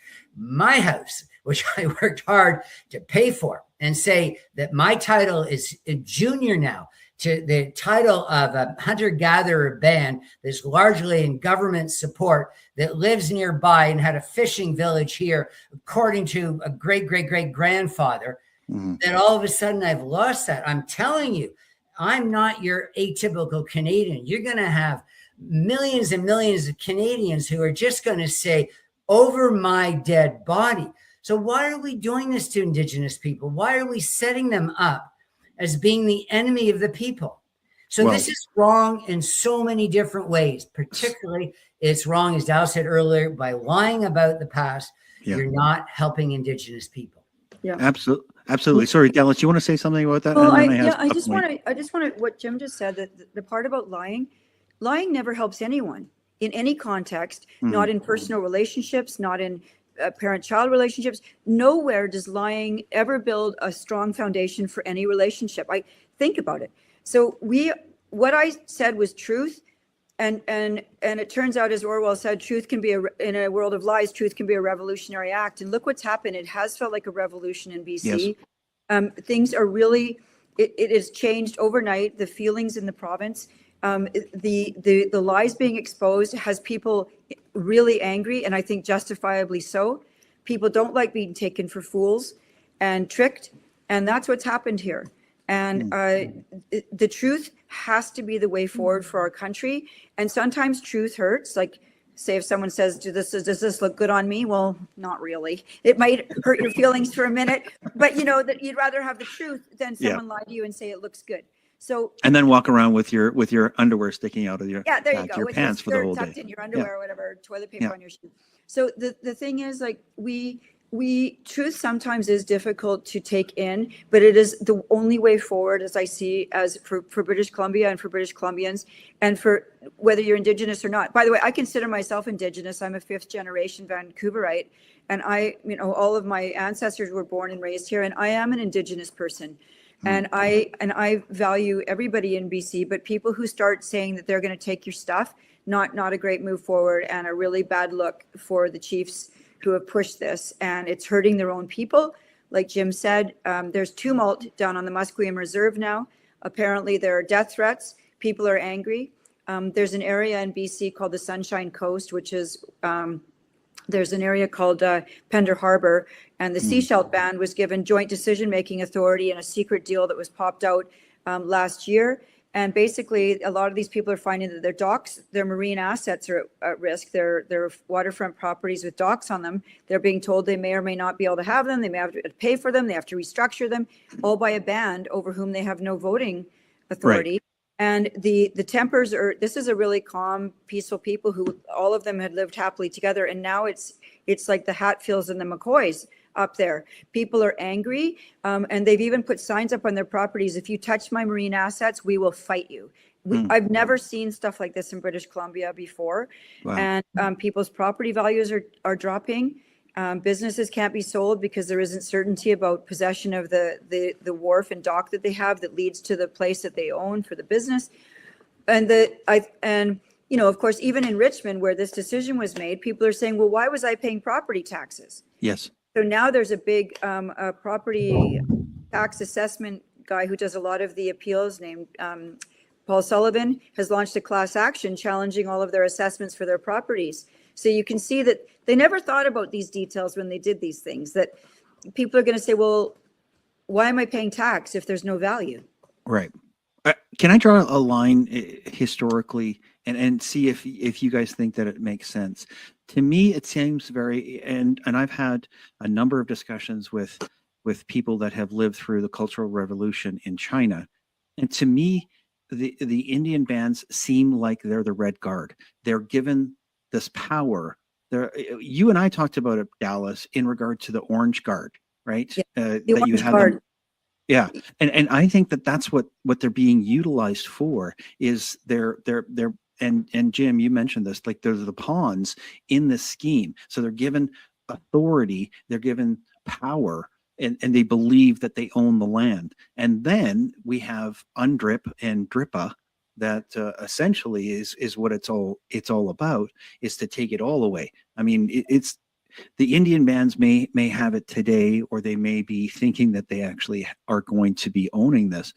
C: which I worked hard to pay for, and say that my title is junior now to the title of a hunter-gatherer band that's largely in government support, that lives nearby and had a fishing village here, according to a great-great-great-grandfather, then all of a sudden I've lost that. I'm telling you, I'm not your atypical Canadian. You're going to have millions and millions of Canadians who are just going to say, over my dead body. So why are we doing this to Indigenous people? Why are we setting them up as being the enemy of the people? So this is wrong in so many different ways. Particularly, it's wrong, as Dal said earlier, by lying about the past.
A: Yeah.
C: You're not helping Indigenous people.
B: Yeah.
A: Absolutely. Sorry, Dallas, you want to say something about that?
B: Well,
A: And then
B: I just want to, what Jim just said, that the part about lying never helps anyone in any context, not in personal relationships, not in parent-child relationships. Nowhere does lying ever build a strong foundation for any relationship. I think about it. So what I said was truth. And it turns out, as Orwell said, truth can be in a world of lies, truth can be a revolutionary act. And look what's happened. It has felt like a revolution in BC. Yes. Things are really, it has changed overnight. The feelings in the province, the lies being exposed has people really angry, and I think justifiably so. People don't like being taken for fools and tricked, and that's what's happened here. And the truth has to be the way forward for our country. And sometimes truth hurts. Like, say, if someone says, does this look good on me? Well, not really. It might hurt your feelings for a minute, but you know that you'd rather have the truth than someone lie to you and say it looks good. So, and
A: then walk around with your underwear sticking out of your
B: there you go,
A: your
B: with
A: pants for the whole
B: tucked
A: day.
B: in your underwear or whatever, toilet paper on your shoe. So the thing is, like, truth sometimes is difficult to take in, but it is the only way forward, as I see, as for British Columbia and for British Columbians, and for whether you're Indigenous or not. By the way, I consider myself Indigenous. I'm a 5th generation Vancouverite, and all of my ancestors were born and raised here, and I am an Indigenous person. And I value everybody in BC, but people who start saying that they're going to take your stuff, not a great move forward, and a really bad look for the chiefs who have pushed this, and it's hurting their own people. Like Jim said, there's tumult down on the Musqueam Reserve now. Apparently there are death threats. People are angry. There's an area in BC called the Sunshine Coast, which is, there's an area called Pender Harbor, and the Seashell Band was given joint decision-making authority in a secret deal that was popped out last year. And basically, a lot of these people are finding that their docks, their marine assets are at risk. Their waterfront properties with docks on them, they're being told they may or may not be able to have them. They may have to pay for them. They have to restructure them, all by a band over whom they have no voting authority. Right. And the tempers are, this is a really calm, peaceful people who all of them had lived happily together. And now it's like the Hatfields and the McCoys up there. People are angry, and they've even put signs up on their properties. If you touch my marine assets, we will fight you. I've never seen stuff like this in British Columbia before. Wow. And people's property values are dropping. Businesses can't be sold because there isn't certainty about possession of the wharf and dock that they have that leads to the place that they own for the business. And of course, even in Richmond, where this decision was made, people are saying, well, why was I paying property taxes?
A: Yes.
B: So now there's a big property tax assessment guy who does a lot of the appeals, named Paul Sullivan, has launched a class action challenging all of their assessments for their properties. So you can see that they never thought about these details when they did these things, that people are going to say, well, why am I paying tax if there's no value?
A: Right. Can I draw a line historically and see if you guys think that it makes sense? To me, it seems very, and I've had a number of discussions with people that have lived through the Cultural Revolution in China. And to me, the Indian bands seem like they're the Red Guard. They're given this power. You and I talked about it, Dallas, in regard to the Orange Guard, right?
B: Yeah,
A: that you have them. Yeah, and I think that's what they're being utilized for, is they're and Jim, you mentioned this, like they're the pawns in this scheme. So they're given authority, they're given power, and they believe that they own the land. And then we have UNDRIP and DRIPA that essentially is what it's all about, is to take it all away. I mean, it's the Indian bands may have it today, or they may be thinking that they actually are going to be owning this,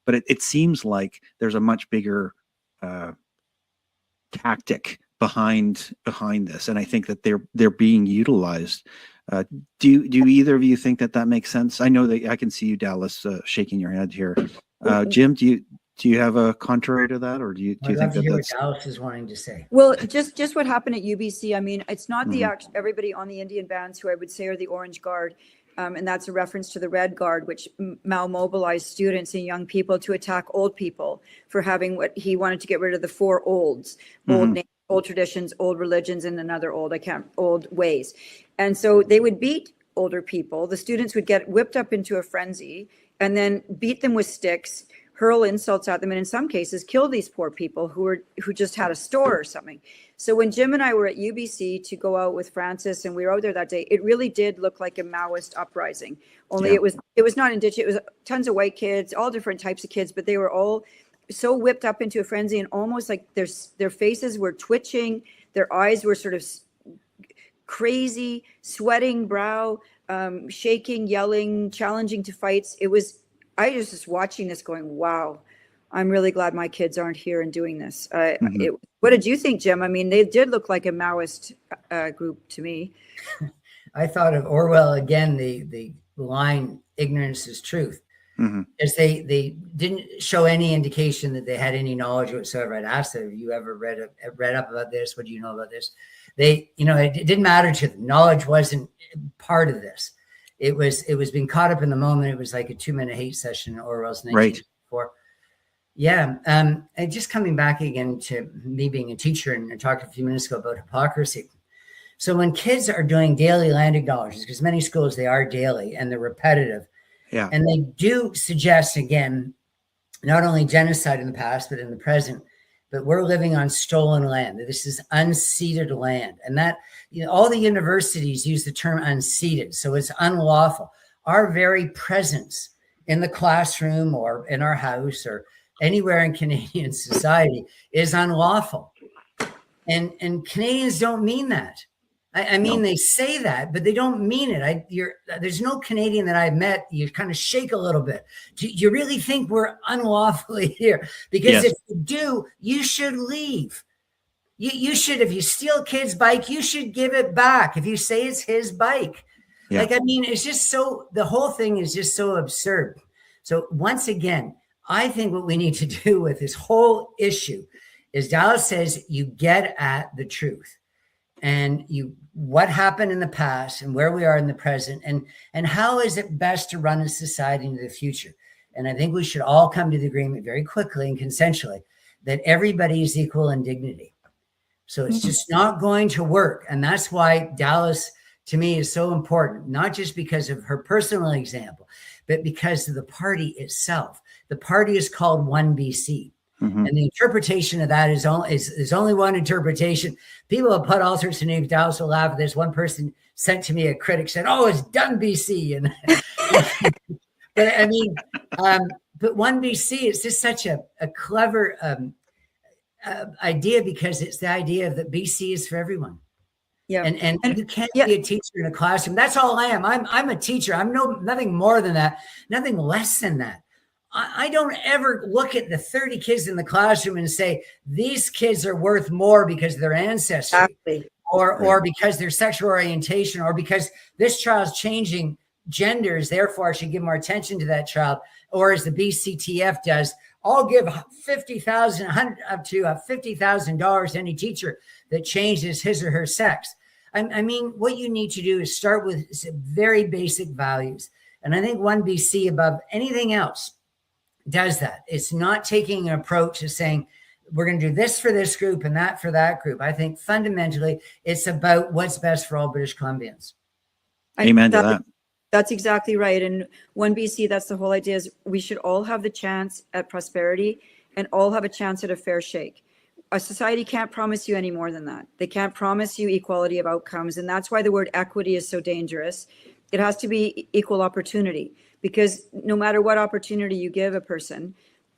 A: but it seems like there's a much bigger tactic behind this, and I think that they're being utilized. Do either of you think that makes sense? I know that I can see you, Dallas, shaking your head here. Jim, do Do you have a contrary to that, or do you
C: I'd
A: think
C: love to
A: that
C: hear what
A: that's
C: Dallas is wanting to say.
B: Well, just what happened at UBC. I mean, it's not the
A: Mhm.
B: everybody on the Indian bands who I would say are the Orange Guard. And that's a reference to the Red Guard, which malmobilized students and young people to attack old people for having what he wanted to get rid of the four olds, old
A: Mhm.
B: names, old traditions, old religions, and another old ways. And so they would beat older people. The students would get whipped up into a frenzy and then beat them with sticks, hurl insults at them, and in some cases kill these poor people who just had a store or something. So when Jim and I were at UBC to go out with Francis, and we were out there that day, it really did look like a Maoist uprising. Only
A: Yeah.
B: it was not indigenous. It was tons of white kids, all different types of kids, but they were all so whipped up into a frenzy and almost like their faces were twitching, their eyes were sort of crazy, sweating brow, shaking, yelling, challenging to fights. I was just watching this going, wow, I'm really glad my kids aren't here and doing this.
A: Mhm.
B: What did you think, Jim? I mean, they did look like a Maoist group to me.
C: I thought of Orwell again, the line, ignorance is truth.
A: Mhm.
C: As they didn't show any indication that they had any knowledge whatsoever. I'd asked them, have you ever read up about this? What do you know about this? It didn't matter to them. Knowledge wasn't part of this. It was being caught up in the moment. It was like a 2-minute hate session in Orwell's 1984. Yeah. And just coming back again to me being a teacher, and I talked a few minutes ago about hypocrisy. So when kids are doing daily land acknowledgements, because many schools, they are daily and they're repetitive.
A: Yeah.
C: And they do suggest, again, not only genocide in the past, but in the present, but we're living on stolen land. This is unceded land. And that, all the universities use the term unceded. So it's unlawful. Our very presence in the classroom or in our house or anywhere in Canadian society is unlawful. And Canadians don't mean that. I mean,
A: No.
C: They say that, but they don't mean it. There's no Canadian that I've met. You kind of shake a little bit. Do you really think we're unlawfully here? Because
A: Yes.
C: if you do, you should leave. You should, if you steal a kid's bike, you should give it back. If you say it's his bike,
A: Yeah.
C: it's just the whole thing is just so absurd. So once again, I think what we need to do with this whole issue is Dallas says you get at the truth. And what happened in the past and where we are in the present, and how is it best to run a society into the future? And I think we should all come to the agreement very quickly and consensually that everybody is equal in dignity. So it's just not going to work. And that's why Dallas, to me, is so important, not just because of her personal example, but because of the party itself. The party is called 1BC.
A: Mhm.
C: And the interpretation of that is only one interpretation. People have put all sorts of names. Dallas will laugh at this. One person sent to me, a critic said, "Oh, it's done BC." And but I mean, but 1BC is just such a clever idea, because it's the idea that BC is for everyone.
B: Yeah.
C: And you can't be a teacher in a classroom. That's all I am. I'm a teacher. I'm nothing more than that, nothing less than that. I don't ever look at the 30 kids in the classroom and say, these kids are worth more because of their ancestry.
B: Exactly.
C: Or because their sexual orientation, or because this child's changing genders, therefore I should give more attention to that child. Or as the BCTF does, I'll give $50,000 up to $50,000 to any teacher that changes his or her sex. I mean, what you need to do is start with very basic values. And I think 1BC above anything else does that. It's not taking an approach of saying, we're going to do this for this group and that for that group. I think fundamentally it's about what's best for all British Columbians.
A: Amen to that.
B: That's exactly right. And 1BC, that's the whole idea, is we should all have the chance at prosperity and all have a chance at a fair shake. A society can't promise you any more than that. They can't promise you equality of outcomes. And that's why the word equity is so dangerous. It has to be equal opportunity, because no matter what opportunity you give a person,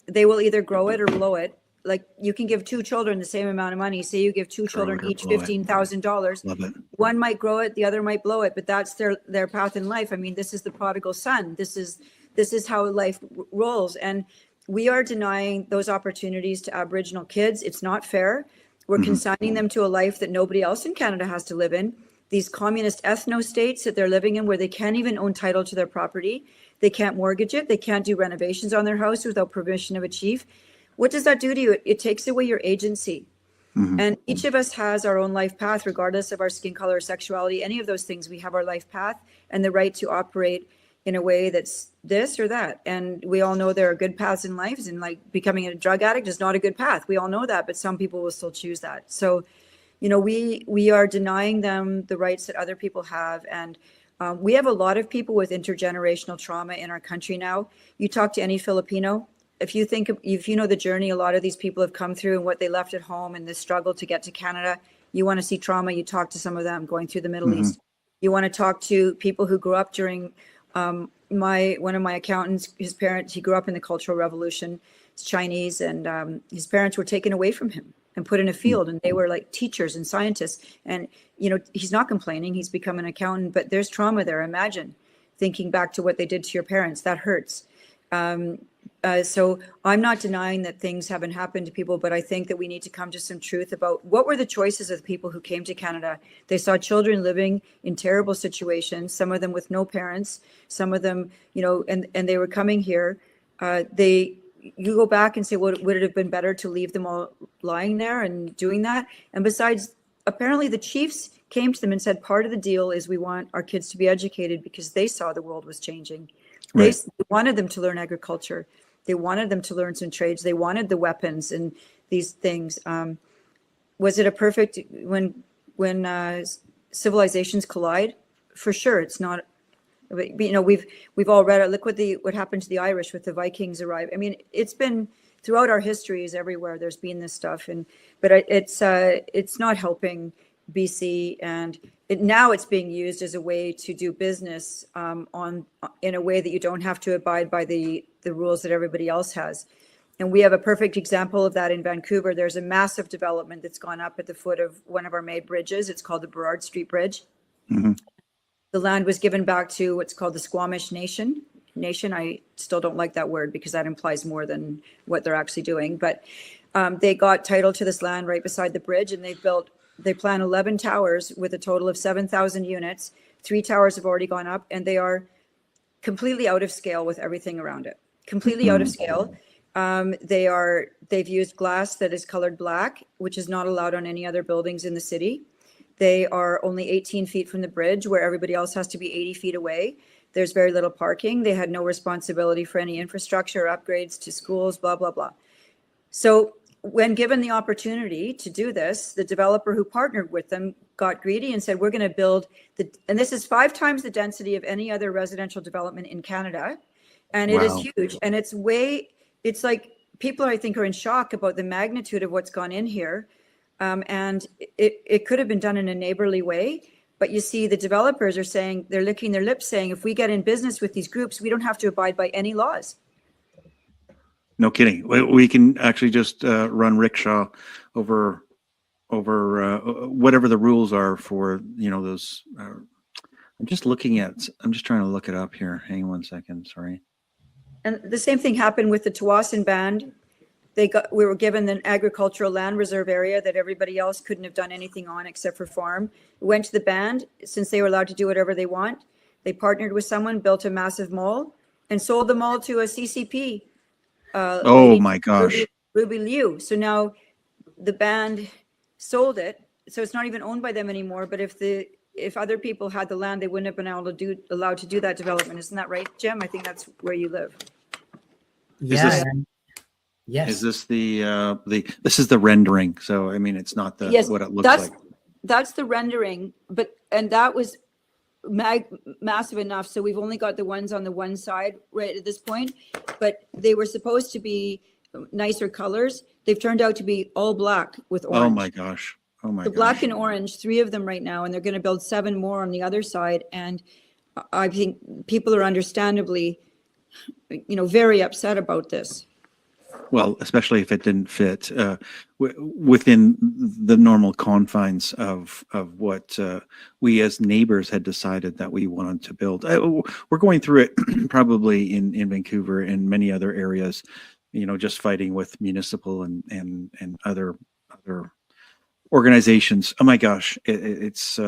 B: they will either grow it or blow it. Like, you can give two children the same amount of money. Say you give two children each $15,000.
A: Love it.
B: One might grow it, the other might blow it, but that's their path in life. I mean, this is the prodigal son. This is how life rolls. And we are denying those opportunities to Aboriginal kids. It's not fair. We're consigning them to a life that nobody else in Canada has to live in. These communist ethno states that they're living in, where they can't even own title to their property. They can't mortgage it. They can't do renovations on their house without permission of a chief. What does that do to you? It takes away your agency. And each of us has our own life path, regardless of our skin color or sexuality, any of those things. We have our life path and the right to operate in a way that's this or that. And we all know there are good paths in lives, and like becoming a drug addict is not a good path. We all know that, but some people will still choose that. So, you know, we are denying them the rights that other people have. And we have a lot of people with intergenerational trauma in our country now. You talk to any Filipino, if you know the journey a lot of these people have come through and what they left at home and the struggle to get to Canada, you want to see trauma, you talk to some of them going through the Middle East. You want to talk to people who grew up during one of my accountants, his parents, he grew up in the Cultural Revolution. He's Chinese, and his parents were taken away from him and put in a field, and they were like teachers and scientists. And, you know, he's not complaining, he's become an accountant, but there's trauma there. Imagine thinking back to what they did to your parents. That hurts. So I'm not denying that things haven't happened to people, but I think that we need to come to some truth about what were the choices of the people who came to Canada. They saw children living in terrible situations, some of them with no parents, some of them, you know, and they were coming here. You go back and say, well, would it have been better to leave them all lying there and doing that? And besides, apparently the chiefs came to them and said, part of the deal is we want our kids to be educated because they saw the world was changing. They wanted them to learn agriculture. They wanted them to learn some trades. They wanted the weapons and these things. Was it a perfect when civilizations collide? For sure, it's not. But, you know, we've all read it. Look what happened to the Irish with the Vikings arrive. I mean, it's been throughout our histories everywhere. There's been this stuff, but it's not helping BC, and now it's being used as a way to do business in a way that you don't have to abide by the rules that everybody else has. And we have a perfect example of that in Vancouver. There's a massive development that's gone up at the foot of one of our made bridges. It's called the Burrard Street Bridge. The land was given back to what's called the Squamish Nation. I still don't like that word because that implies more than what they're actually doing. But they got title to this land right beside the bridge, and they plan 11 towers with a total of 7,000 units. 3 towers have already gone up, and they are completely out of scale with everything around it. Completely out of scale. They've used glass that is colored black, which is not allowed on any other buildings in the city. They are only 18 feet from the bridge, where everybody else has to be 80 feet away. There's very little parking. They had no responsibility for any infrastructure or upgrades to schools, blah, blah, blah. So when given the opportunity to do this, the developer who partnered with them got greedy and said, we're going to build and this is 5 times the density of any other residential development in Canada. And it is huge. And it's like people, I think, are in shock about the magnitude of what's gone in here. And it could have been done in a neighborly way. But you see, the developers are saying, they're licking their lips saying, if we get in business with these groups, we don't have to abide by any laws.
A: No kidding. We can actually just run rickshaw over whatever the rules are for, you know, those. I'm just trying to look it up here. Hang on one second. Sorry.
B: And the same thing happened with the Tawasin Band. We were given an agricultural land reserve area that everybody else couldn't have done anything on except for farm. We went to the band, since they were allowed to do whatever they want. They partnered with someone, built a massive mall, and sold the mall to a CCP.
A: Oh my gosh.
B: Ruby Liu. So now the band sold it. So it's not even owned by them anymore. But if other people had the land, they wouldn't have been allowed to do that development. Isn't that right, Jim? I think that's where you live.
C: Yeah. Yes.
A: Is this this is the rendering? So I mean, it's not what it looks like.
B: That's the rendering, and that was massive enough. So we've only got the ones on the one side right at this point, but they were supposed to be nicer colors. They've turned out to be all black with orange.
A: Oh my gosh. Oh my gosh.
B: The black and orange, 3 of them right now, and they're going to build 7 more on the other side. And I think people are understandably, very upset about this.
A: Well, especially if it didn't fit within the normal confines of what we as neighbors had decided that we wanted to build. We're going through it probably in Vancouver and many other areas, just fighting with municipal and other organizations. Oh my gosh, it's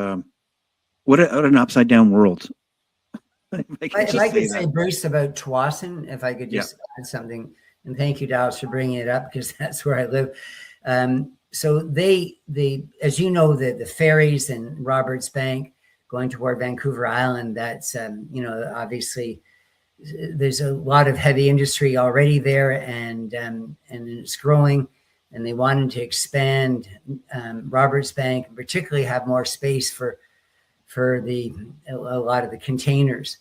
A: what an upside down world. I can
C: If
A: just
C: I could
A: say
C: say,
A: that.
C: Bruce, about Tsawwassen, if I could just add something, and thank you, Dallas, for bringing it up because that's where I live. So they, as you know, the ferries and Roberts Bank going toward Vancouver Island, that's, obviously there's a lot of heavy industry already there, and it's growing, and they wanted to expand Roberts Bank, and particularly have more space for a lot of the containers.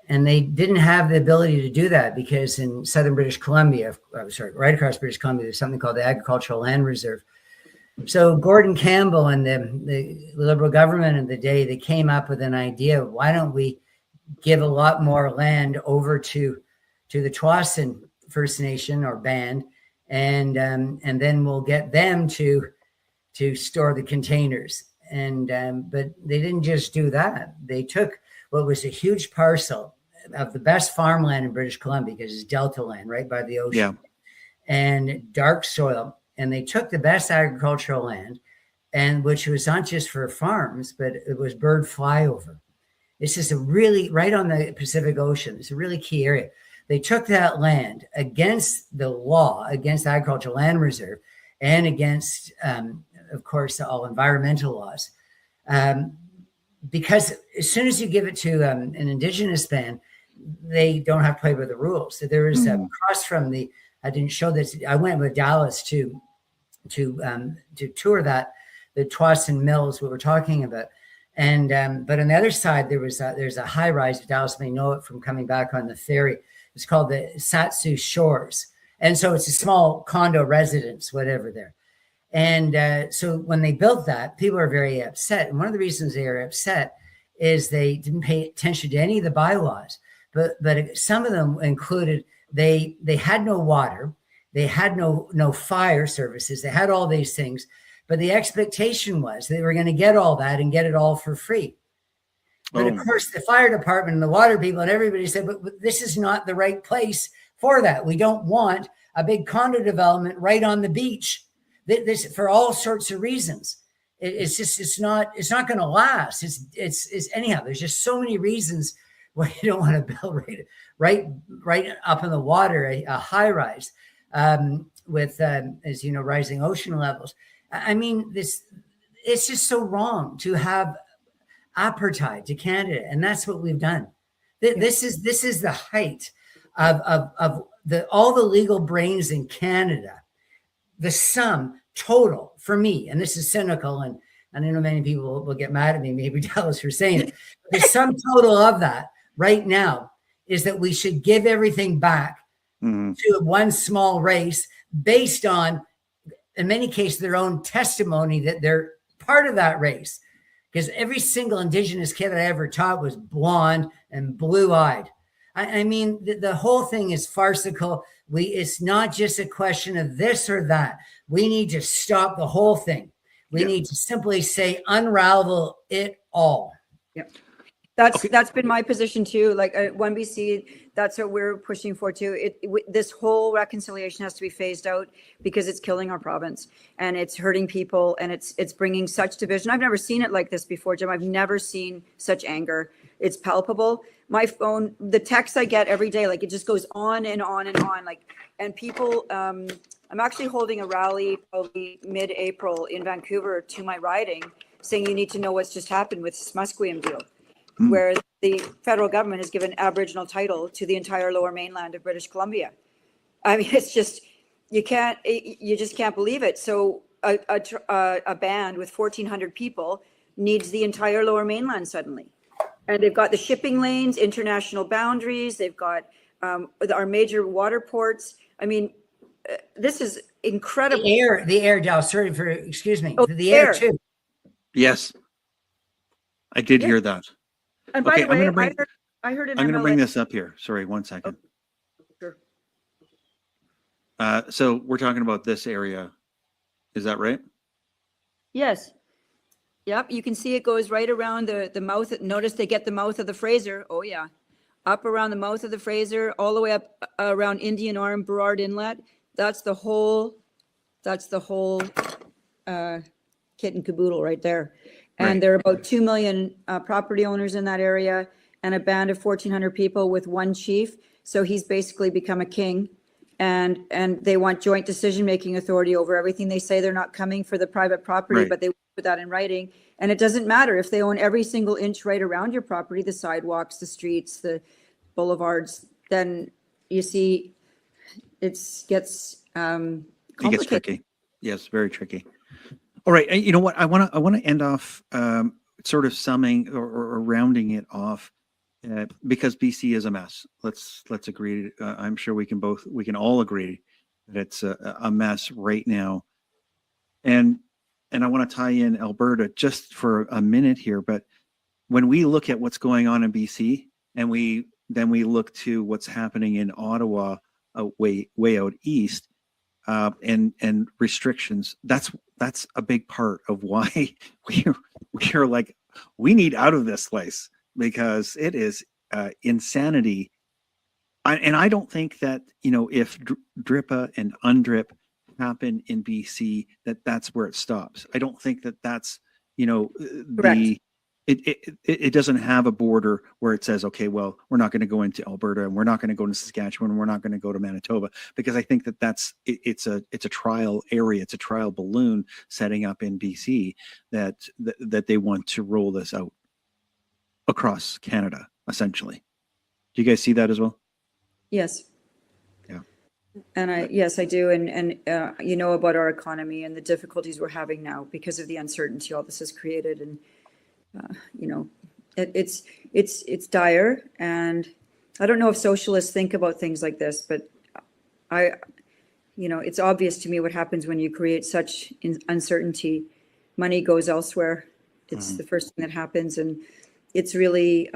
C: And they didn't have the ability to do that because in southern British Columbia, right across British Columbia, there's something called the Agricultural Land Reserve. So Gordon Campbell and the Liberal government of the day, they came up with an idea of why don't we give a lot more land over to the Tsawwassen First Nation or band, and then we'll get them to store the containers. But they didn't just do that. They took what was a huge parcel of the best farmland in British Columbia, because it's delta land right by the ocean, and dark soil. And they took the best agricultural land, and which was not just for farms, but it was bird flyover. This is a really, right on the Pacific Ocean. It's a really key area. They took that land against the law, against the Agricultural Land Reserve, and against, of course, all environmental laws. Because as soon as you give it to an Indigenous band, they don't have to play by the rules. So there was across from I didn't show this. I went with Dallas to tour the Tsawwassen Mills we were talking about. And but on the other side, there's a high rise. Dallas may know it from coming back on the ferry. It's called the Satsu Shores. And so it's a small condo residence, whatever there. And so when they built that, people are very upset. And one of the reasons they are upset is they didn't pay attention to any of the bylaws. But some of them included they had no water, they had no fire services, they had all these things. But the expectation was they were going to get all that and get it all for free. But of course, the fire department and the water people and everybody said, but this is not the right place for that. We don't want a big condo development right on the beach. This for all sorts of reasons. It's not going to last. It's anyhow. There's just so many reasons why you don't want to build right up in the water a high rise with as you know, rising ocean levels. I mean, it's just so wrong to have apartheid to Canada, and that's what we've done. This is the height of all the legal brains in Canada. The sum total for me, and this is cynical, and I know many people will get mad at me, maybe Dallas for saying it. The sum total of that right now is that we should give everything back to one small race based on, in many cases, their own testimony that they're part of that race. Because every single Indigenous kid I ever taught was blonde and blue-eyed. I mean, the whole thing is farcical. It's not just a question of this or that. We need to stop the whole thing. We need to simply say, unravel it all.
B: Yep. That's been my position too. Like One BC, that's what we're pushing for too. This whole reconciliation has to be phased out because it's killing our province and it's hurting people and it's bringing such division. I've never seen it like this before, Jim. I've never seen such anger. It's palpable. My phone, the texts I get every day, like it just goes on and on and on. And people, I'm actually holding a rally probably mid-April in Vancouver to my riding, saying you need to know what's just happened with this Musqueam deal, where the federal government has given Aboriginal title to the entire lower mainland of British Columbia. I mean, it's just, you just can't believe it. So a band with 1,400 people needs the entire lower mainland suddenly. And they've got the shipping lanes, international boundaries. They've got our major water ports. I mean, this is incredible.
C: The air, Dal, sorry for, excuse me.
B: Oh,
C: the air too.
A: Yes, I did hear that.
B: And by
A: Okay,
B: the way,
A: I'm going to bring this up here. Sorry, 1 second.
B: Sure.
A: So we're talking about this area. Is that right?
B: Yes. Yep. You can see it goes right around the mouth. Notice they get the mouth of the Fraser. Oh yeah. Up around the mouth of the Fraser, all the way up around Indian Arm, Burrard Inlet. That's the whole kit and caboodle right there. And there are about 2 million property owners in that area. and a band of 1,400 people with one chief. So he's basically become a king. And they want joint decision-making authority over everything. They say they're not coming for the private property,
A: Right.
B: but they put that in writing. And it doesn't matter if they own every single inch right around your property, the sidewalks, the streets, the boulevards, then you see it gets
A: It gets
B: complicated.
A: tricky. Yes, very tricky. All right. You know what? I want to end off sort of summing or rounding it off because BC is a mess. Let's agree. I'm sure we can all agree that it's a mess right now. And I want to tie in Alberta just for a minute here. But when we look at what's going on in BC and then we look to what's happening in Ottawa, way out east, and restrictions. That's a big part of why we're like, we need out of this place because it is insanity. And I don't think that, if DRIPA and UNDRIP happen in BC, that's where it stops. I don't think that's,
B: Correct.
A: it doesn't have a border where it says, okay, well, we're not going to go into Alberta and we're not going to go to Saskatchewan and we're not going to go to Manitoba, because I think it's a trial area. It's a trial balloon setting up in BC that they want to roll this out across Canada, essentially. Do you guys see that as well?
B: Yes.
A: Yeah.
B: And yes, I do. And about our economy and the difficulties we're having now because of the uncertainty all this has created. And, it's dire. And I don't know if socialists think about things like this, but it's obvious to me what happens when you create such uncertainty. Money goes elsewhere. It's the first thing that happens. And it's really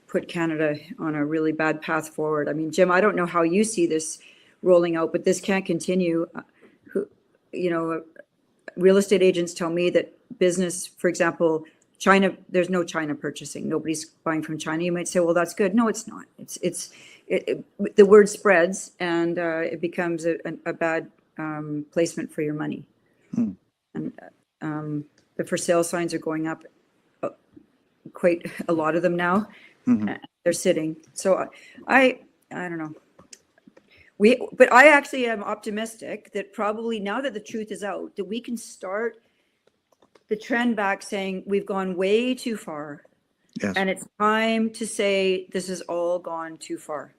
B: put Canada on a really bad path forward. I mean, Jim, I don't know how you see this rolling out, but this can't continue. Real estate agents tell me that business, for example, China, there's no China purchasing. Nobody's buying from China. You might say, well, that's good. No, it's not. The word spreads and it becomes a bad placement for your money. And the for sale signs are going up, quite a lot of them now. They're sitting. So I don't know. But I actually am optimistic that probably now that the truth is out, that we can start the trend back saying we've gone way too far.
A: Yes.
B: And it's time to say this has all gone too far.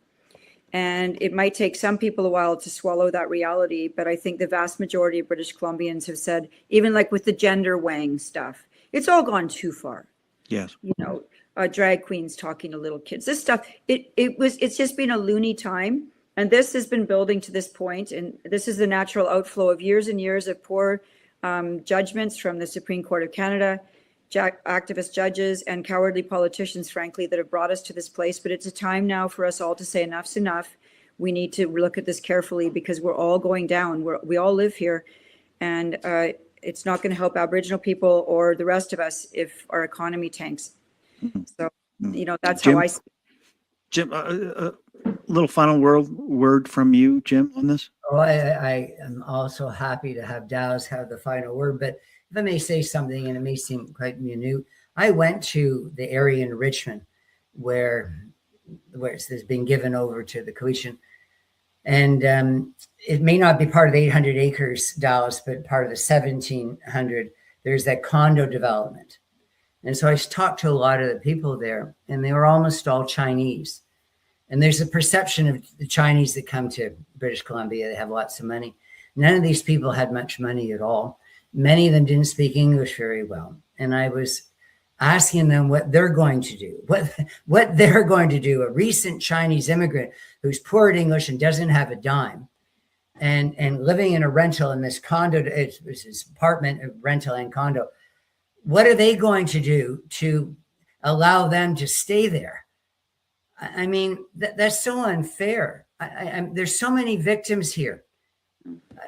B: And it might take some people a while to swallow that reality, but I think the vast majority of British Columbians have said, even like with the gender weighing stuff, it's all gone too far.
A: Yes.
B: Drag queens talking to little kids, this stuff, it's just been a loony time. And this has been building to this point, and this is the natural outflow of years and years of poor judgments from the Supreme Court of Canada, activist judges, and cowardly politicians, frankly, that have brought us to this place. But it's a time now for us all to say enough's enough. We need to look at this carefully because we're all going down. We all live here, and it's not going to help Aboriginal people or the rest of us if our economy tanks. So, that's
A: Jim,
B: how I see it.
A: Jim, a little final word from you, Jim, on this.
C: Oh, I am also happy to have Dallas have the final word, but if I may say something, and it may seem quite minute, I went to the area in Richmond where it's been given over to the coalition, and it may not be part of the 800 acres, Dallas, but part of the 1,700. There's that condo development. And so I talked to a lot of the people there, and they were almost all Chinese. And there's a perception of the Chinese that come to British Columbia, they have lots of money. None of these people had much money at all. Many of them didn't speak English very well. And I was asking them what they're going to do, what they're going to do. A recent Chinese immigrant who's poor at English and doesn't have a dime and living in a rental in this condo, it's this apartment, rental and condo. What are they going to do to allow them to stay there? I mean, that's so unfair. There's so many victims here.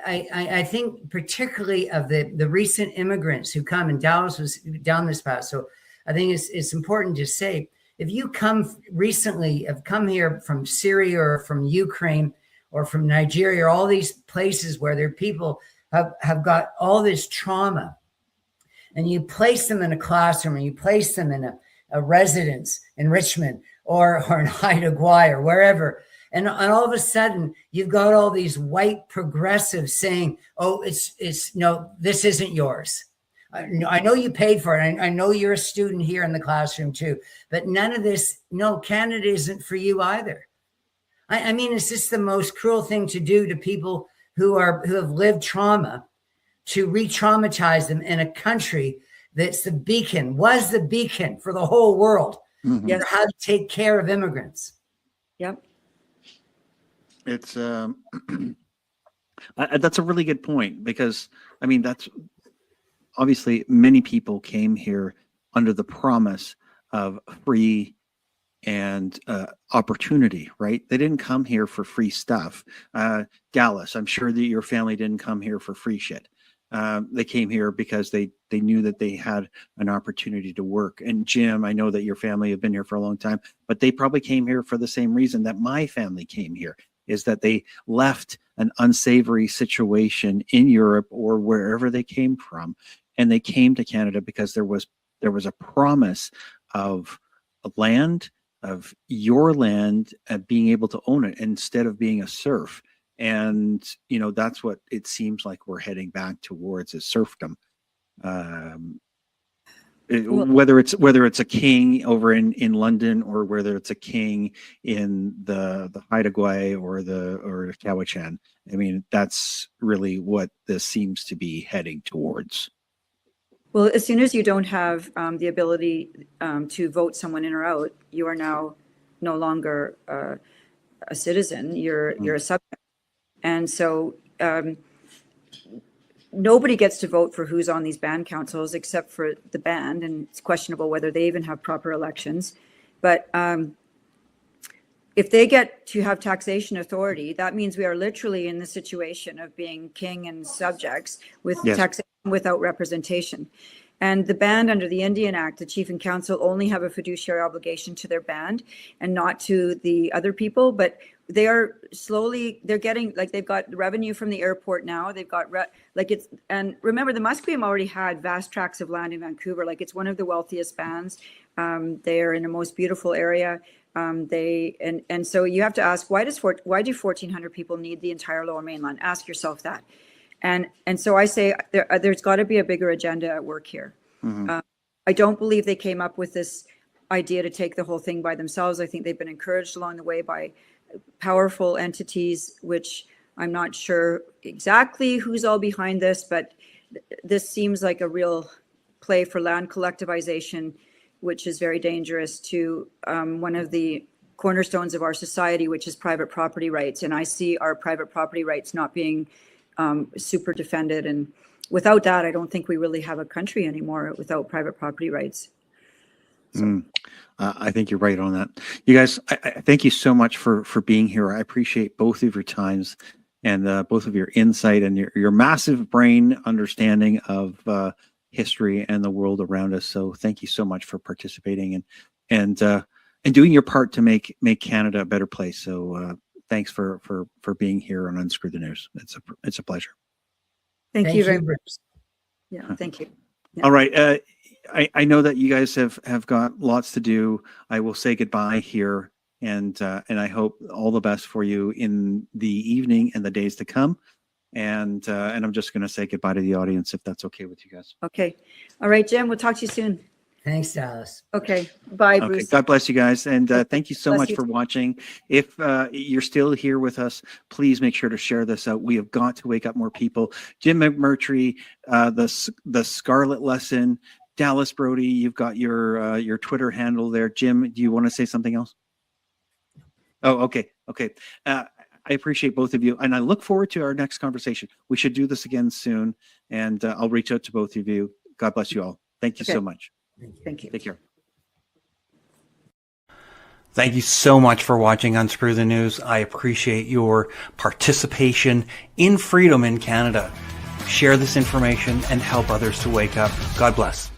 C: I think particularly of the recent immigrants who come, and Dallas was down this path. So I think it's important to say, if you have come here from Syria or from Ukraine or from Nigeria, or all these places where their people have got all this trauma, and you place them in a classroom and you place them in a residence in Richmond or in Haida Gwaii or wherever. And all of a sudden, you've got all these white progressives saying, oh, it's no, this isn't yours. I know you paid for it. I know you're a student here in the classroom too, but none of this, no, Canada isn't for you either. I mean, it's just the most cruel thing to do to people who have lived trauma, to re-traumatize them in a country that's the beacon, was the beacon for the whole world,
B: Yes.
C: for how to take care of immigrants.
B: Yep.
A: It's that's a really good point, because I mean, that's obviously many people came here under the promise of free and opportunity, right? They didn't come here for free stuff. Dallas, I'm sure that your family didn't come here for free shit. They came here because they knew that they had an opportunity to work. And Jim, I know that your family have been here for a long time, but they probably came here for the same reason that my family came here, is that they left an unsavory situation in Europe or wherever they came from, and they came to Canada because there was a promise of land, of your land, being able to own it instead of being a serf. And you know, that's what it seems like we're heading back towards, is serfdom. Whether it's a king over in London, or whether it's a king in the Haida Gwaii or the Cowichan. I mean, that's really what this seems to be heading towards.
B: Well, as soon as you don't have the ability to vote someone in or out, you are now no longer a citizen. You're a subject, and so nobody gets to vote for who's on these band councils except for the band, and it's questionable whether they even have proper elections. But if they get to have taxation authority, that means we are literally in the situation of being king and subjects with taxation without representation. And the band, under the Indian Act, the chief and council only have a fiduciary obligation to their band and not to the other people. But they are they're getting, like, they've got revenue from the airport now. They've got and remember, the Musqueam already had vast tracts of land in Vancouver. Like, it's one of the wealthiest bands. They are in a most beautiful area. And so you have to ask, why do 1,400 people need the entire Lower Mainland? Ask yourself that. And so I say there's got to be a bigger agenda at work here.
A: Mm-hmm.
B: I don't believe they came up with this idea to take the whole thing by themselves. I think they've been encouraged along the way by powerful entities, which I'm not sure exactly who's all behind this, but this seems like a real play for land collectivization, which is very dangerous to one of the cornerstones of our society, which is private property rights. And I see our private property rights not being super defended. And without that, I don't think we really have a country anymore without private property rights. So.
A: I think you're right on that. You guys, I thank you so much for being here. I appreciate both of your times and both of your insight and your massive brain understanding of history and the world around us. So thank you so much for participating and doing your part to make Canada a better place. So thanks for being here on Unscrew the News. It's a pleasure.
B: Thank you very much.
C: Bruce.
B: Yeah, thank you. Yeah.
A: All right. I know that you guys have got lots to do. I will say goodbye here, and I hope all the best for you in the evening and the days to come. And I'm just going to say goodbye to the audience, if that's okay with you guys.
B: Okay. All right, Jim, we'll talk to you soon.
C: Thanks, Dallas.
B: Okay. Bye,
A: Okay.
B: Bruce.
A: God bless you guys. And thank you so
B: Bless
A: much
B: you
A: for
B: too.
A: watching. If you're still here with us, please make sure to share this out. We have got to wake up more people. Jim McMurtry, the Scarlet Lesson. Dallas, Brodie, you've got your Twitter handle there. Jim, do you want to say something else? Oh, okay. I appreciate both of you, and I look forward to our next conversation. We should do this again soon, and I'll reach out to both of you. God bless you all. Thank you so much.
B: Thank you.
A: Take care.
G: Thank you so much for watching Unscrew the News. I appreciate your participation in freedom in Canada. Share this information and help others to wake up. God bless.